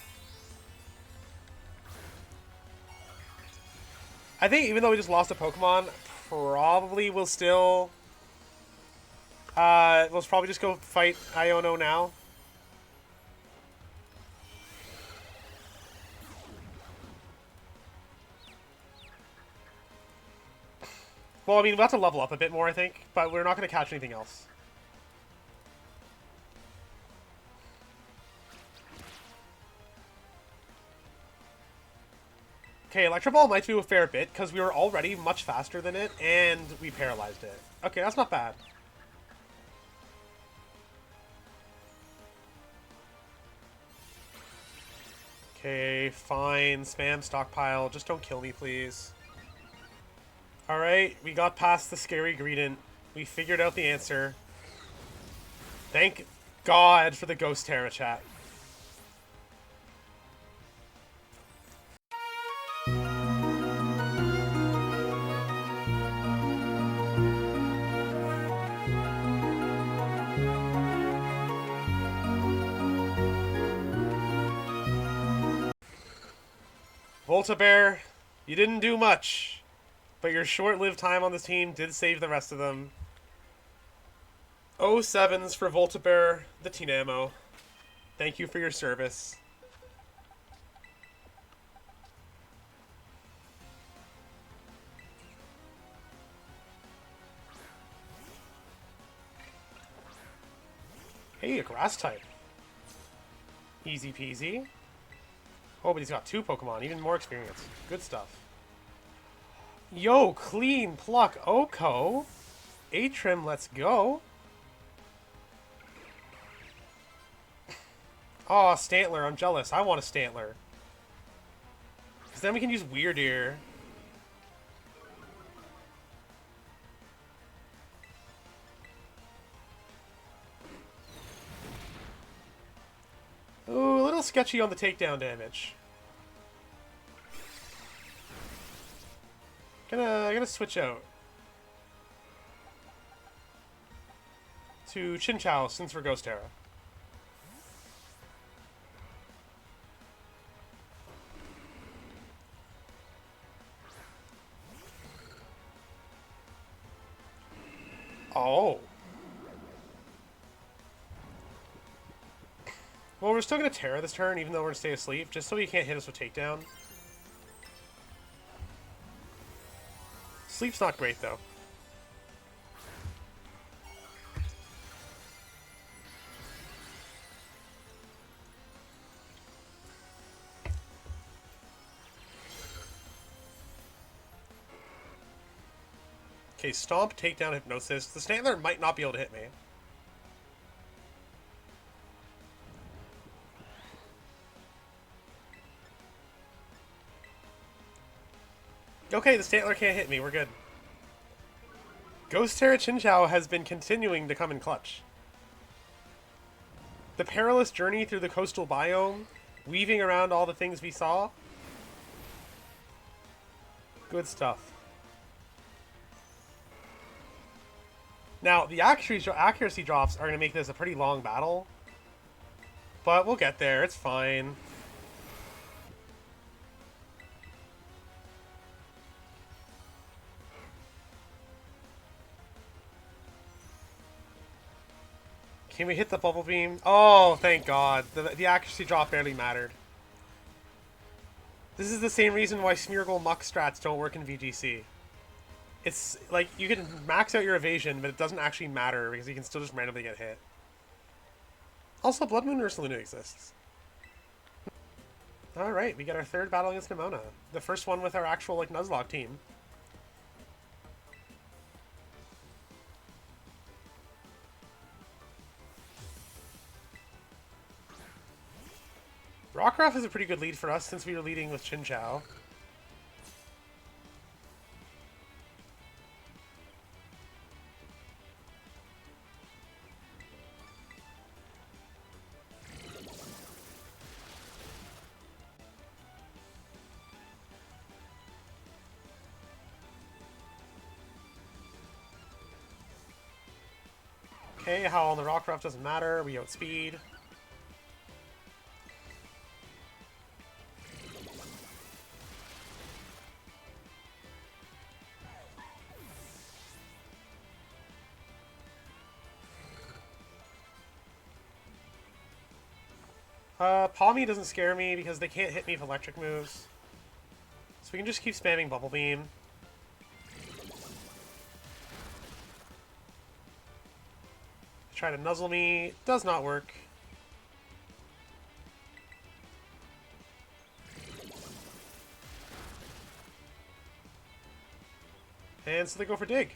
I think even though we just lost a Pokemon, probably we'll still... we'll probably just go fight Iono now. Well, I mean, we'll have to level up a bit more, I think, but we're not going to catch anything else. Okay, Electro Ball might do a fair bit, because we were already much faster than it, and we paralyzed it. Okay, that's not bad. Okay, fine. Spam stockpile. Just don't kill me, please. Alright, we got past the scary Greedent. We figured out the answer. Thank God for the Ghost Terra, chat. Voltabear, you didn't do much, but your short-lived time on this team did save the rest of them. 07s for Voltabear, the Tinamo. Thank you for your service. Hey, a grass type. Easy peasy. Oh, but he's got 2 Pokemon, even more experience. Good stuff. Yo, clean pluck Oko. Atrim, let's go. Oh, Stantler, I'm jealous. I want a Stantler. Because then we can use Weird Ear. Ooh, a little sketchy on the takedown damage. Gonna switch out to Chinchou since we're Ghost Terra. Oh. Well, we're still going to Terra this turn, even though we're going to stay asleep, just so he can't hit us with Takedown. Sleep's not great, though. Okay, Stomp, Takedown, Hypnosis. The Stantler might not be able to hit me. Okay, the Stantler can't hit me. We're good. Ghost Terra Chinchou has been continuing to come in clutch. The perilous journey through the coastal biome, weaving around all the things we saw. Good stuff. Now, the accuracy drops are going to make this a pretty long battle. But we'll get there. It's fine. Can we hit the Bubble Beam? Oh, thank God. The accuracy drop barely mattered. This is the same reason why Smeargle Muck strats don't work in VGC. It's like, you can max out your evasion, but it doesn't actually matter because you can still just randomly get hit. Also, Blood Moon Ursaluna exists. Alright, we get our third battle against Nemona. The first one with our actual, like, Nuzlocke team. Rockruff is a pretty good lead for us since we were leading with Chinchou. Okay, Howl on the Rockruff doesn't matter. We outspeed. Palmy doesn't scare me because they can't hit me with electric moves. So we can just keep spamming Bubble Beam. Try to nuzzle me. Does not work. And so they go for Dig.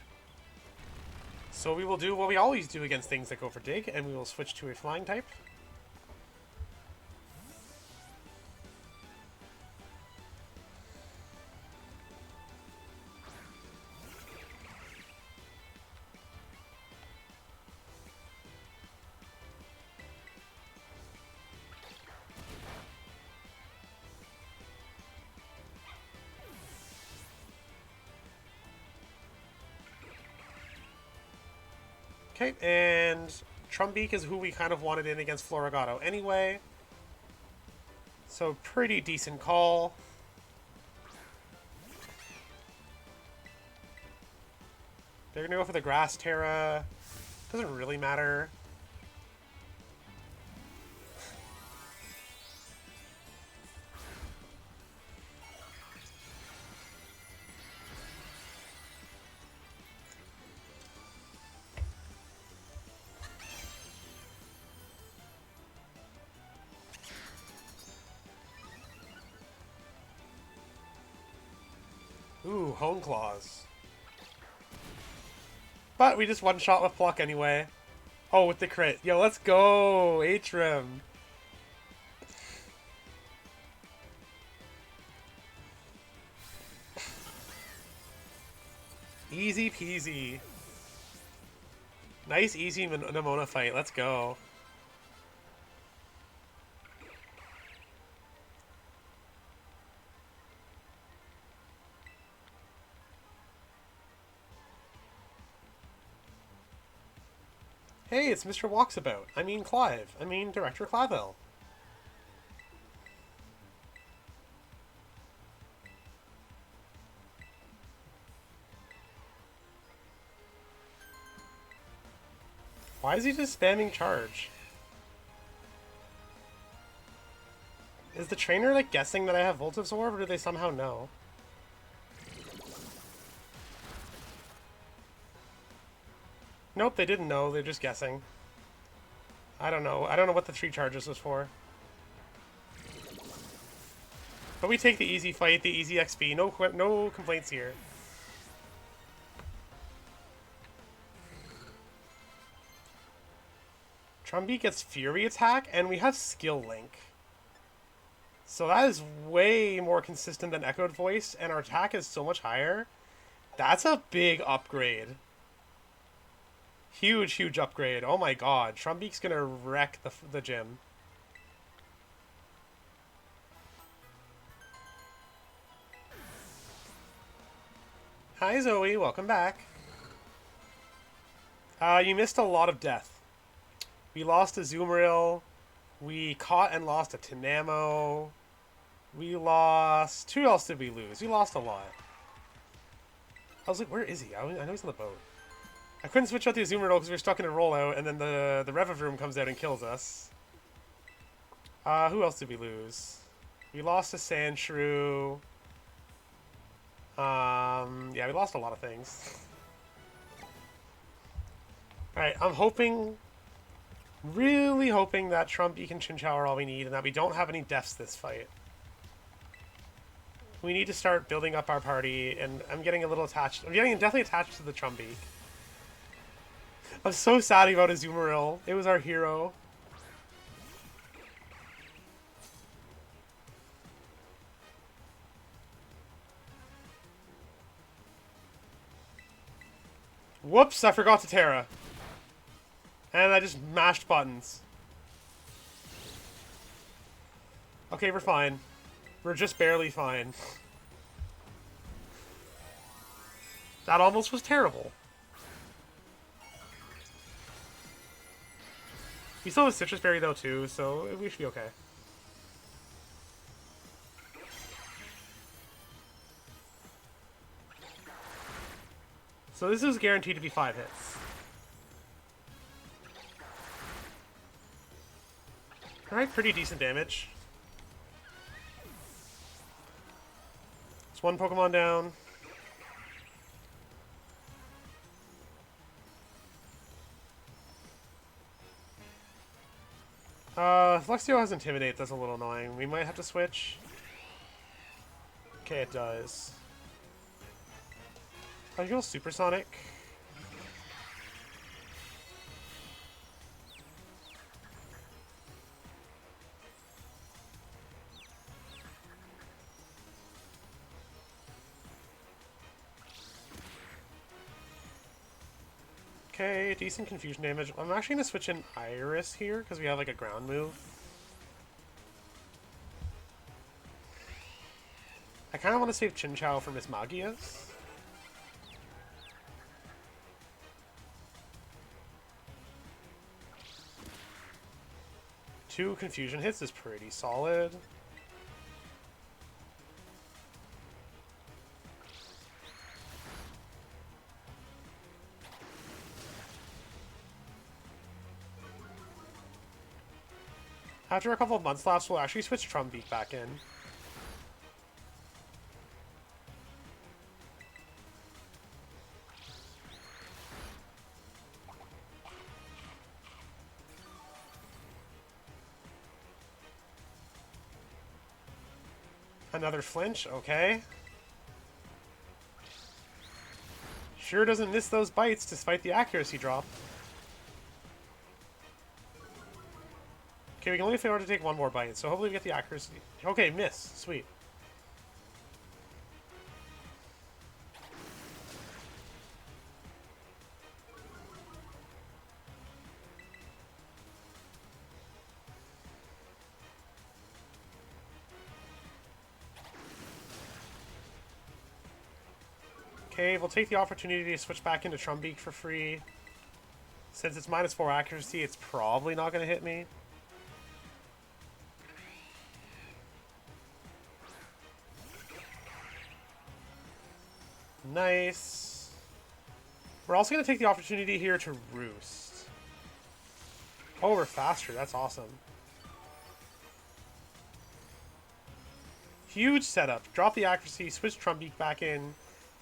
So we will do what we always do against things that go for Dig, and we will switch to a flying type. Okay, and Trumbeak is who we kind of wanted in against Florigato anyway. So pretty decent call. They're gonna go for the Grass Terra. Doesn't really matter. Ooh, Hone Claws. But we just one-shot with Pluck anyway. Oh, with the crit. Yo, let's go! Atrim. Easy peasy. Nice, easy Nemona fight. Let's go. Hey, it's Mr. Walksabout. I mean Clive. I mean Director Clavel. Why is he just spamming charge? Is the trainer, like, guessing that I have Voltabsorb, or do they somehow know? Nope, they didn't know. They're just guessing. I don't know. I don't know what the 3 charges was for. But we take the easy fight, the easy XP. No complaints here. Trumbeak gets Fury Attack, and we have Skill Link. So that is way more consistent than Echoed Voice, and our attack is so much higher. That's a big upgrade. Huge, huge upgrade. Oh my god. Trumbeak's gonna wreck the gym. Hi Zoe, welcome back. You missed a lot of death. We lost a Zoomeril. We caught and lost a Tinamo. We lost... Who else did we lose? We lost a lot. I was like, where is he? I know he's on the boat. I couldn't switch out the Azumarill because we were stuck in a rollout, and then the Revavroom comes out and kills us. Who else did we lose? We lost a Sandshrew. Yeah, we lost a lot of things. Alright, I'm hoping... Really hoping that Trumbeak and Chinchou are all we need, and that we don't have any deaths this fight. We need to start building up our party, and I'm getting a little attached. I'm getting definitely attached to the Trumbeak. I'm so sad about Azumarill. It was our hero. Whoops, I forgot to Terra. And I just mashed buttons. Okay, we're fine. We're just barely fine. That almost was terrible. We still have a Citrus Berry though too, so we should be okay. So this is guaranteed to be 5 hits. Alright, pretty decent damage. It's one Pokemon down. Luxio has Intimidate, that's a little annoying. We might have to switch. Okay, it does. I feel Supersonic. Okay, decent confusion damage. I'm actually going to switch in Iris here, because we have like a ground move. I kind of want to save Chinchou for Miss Magias. Two confusion hits is pretty solid. After a couple of months lapse, we'll actually switch Trumbeak back in. Another flinch, okay. Sure doesn't miss those bites despite the accuracy drop. Okay, we can only fail to take one more bite, so hopefully we get the accuracy. Okay, miss. Sweet. Okay, we'll take the opportunity to switch back into Trumbeak for free. Since it's -4 accuracy, it's probably not going to hit me. Nice. We're also going to take the opportunity here to Roost. Oh, we're faster. That's awesome. Huge setup. Drop the accuracy, switch Trumbeak back in,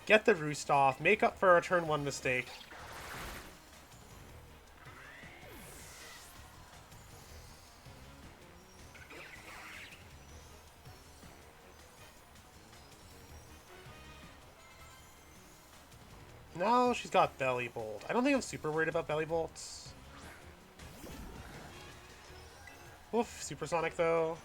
get the Roost off, make up for our turn 1 mistake. No, she's got Belly Bolt. I don't think I'm super worried about Belly Bolts. Oof, supersonic though.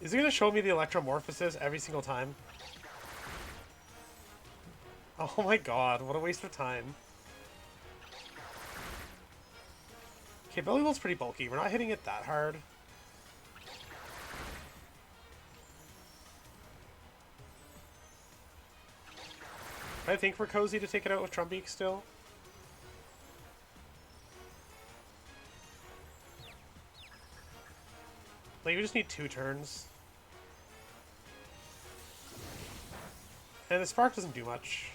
Is it going to show me the electromorphosis every single time? Oh my god, what a waste of time. Okay, Belly pretty bulky. We're not hitting it that hard. I think we're cozy to take it out with Trumbeak still. Like, we just need 2 turns. And the Spark doesn't do much.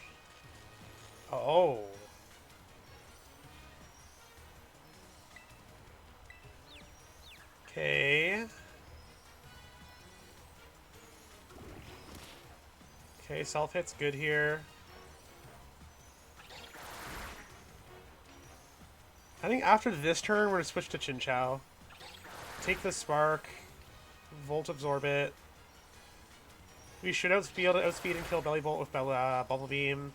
Oh. Okay. Okay, self-hit's good here. I think after this turn, we're going to switch to Chinchou. Take the Spark. Volt Absorb it. We should outspeed and kill Belly Bolt with Bubble Beam.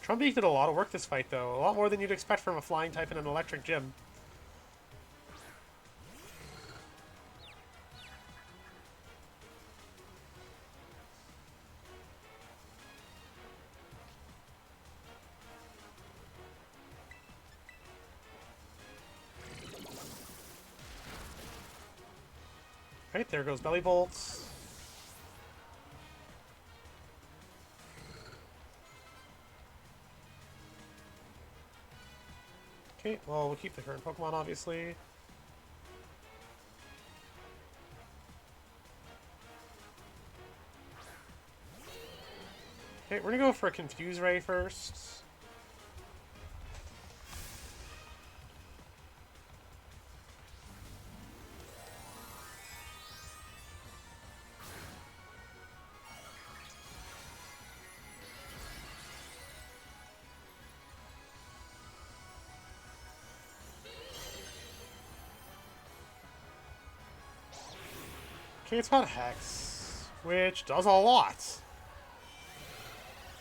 Trumbeak did a lot of work this fight, though. A lot more than you'd expect from a flying type in an electric gym. Right, there goes Belly Bolts. Okay, well, we'll keep the current Pokemon, obviously. Okay, we're gonna go for a Confuse Ray first. Okay, it's got Hex, which does a lot.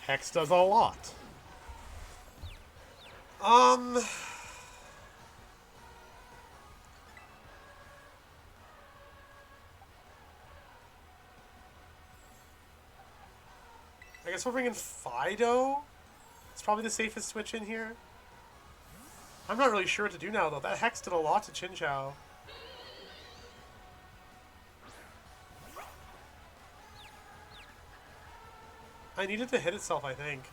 Hex does a lot. I guess we'll bring in Fido. It's probably the safest switch in here. I'm not really sure what to do now, though. That Hex did a lot to Chinchou. I needed to hit itself, I think.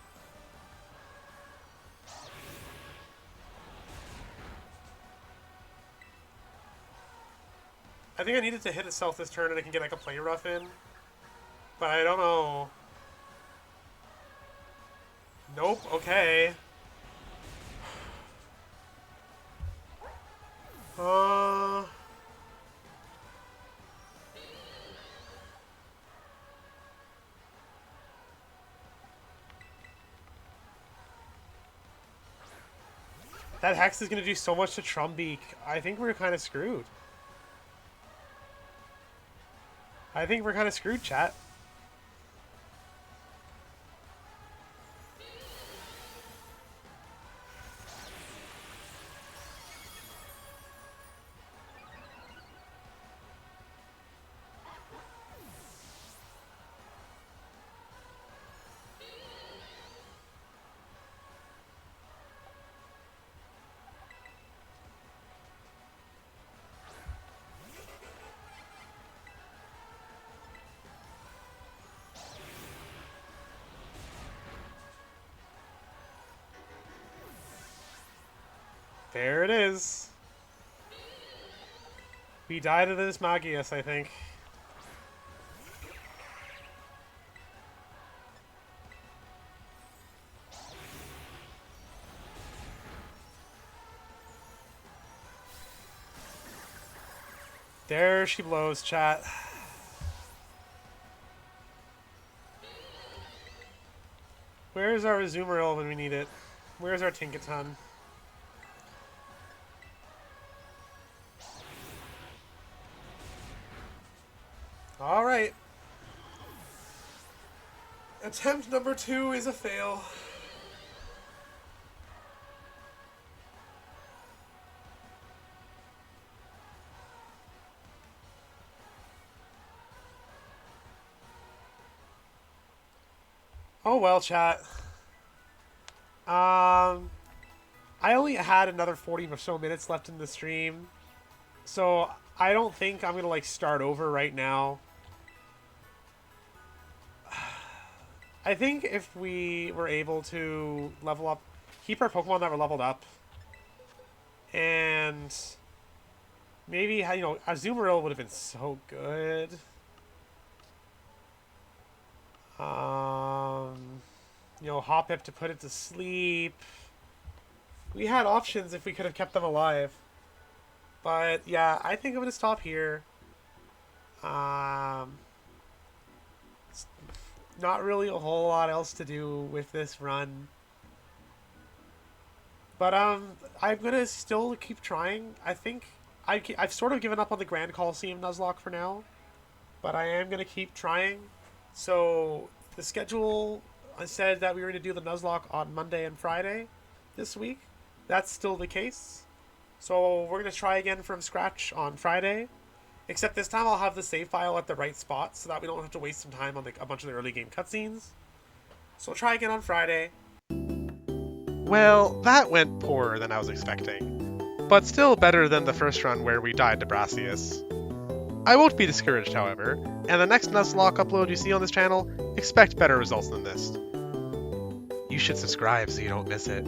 I think I needed to hit itself this turn and I can get like a Play Rough in. But I don't know. Nope, okay. That Hex is going to do so much to Trumbeak. I think we're kind of screwed. I think we're kind of screwed, chat. There it is. We died to this Magius, I think. There she blows, chat. Where's our Azumarill when we need it? Where's our Tinkaton? Alright. Attempt number 2 is a fail. Oh well, chat. I only had another 40 or so minutes left in the stream, so I don't think I'm gonna like start over right now. I think if we were able to level up, keep our Pokemon that were leveled up, and maybe, you know, Azumarill would have been so good. You know, Hoppip to put it to sleep. We had options if we could have kept them alive. But yeah, I think I'm gonna stop here. It's not really a whole lot else to do with this run. But I'm gonna still keep trying. I think I've sort of given up on the Grand Coliseum Nuzlocke for now, but I am gonna keep trying. So the schedule, I said that we were going to do the Nuzlocke on Monday and Friday this week. That's still the case. So we're going to try again from scratch on Friday. Except this time I'll have the save file at the right spot so that we don't have to waste some time on a bunch of the early game cutscenes. So we'll try again on Friday. Well, that went poorer than I was expecting. But still better than the first run where we died to Brassius. I won't be discouraged, however, and the next Nuzlocke upload you see on this channel, expect better results than this. You should subscribe so you don't miss it.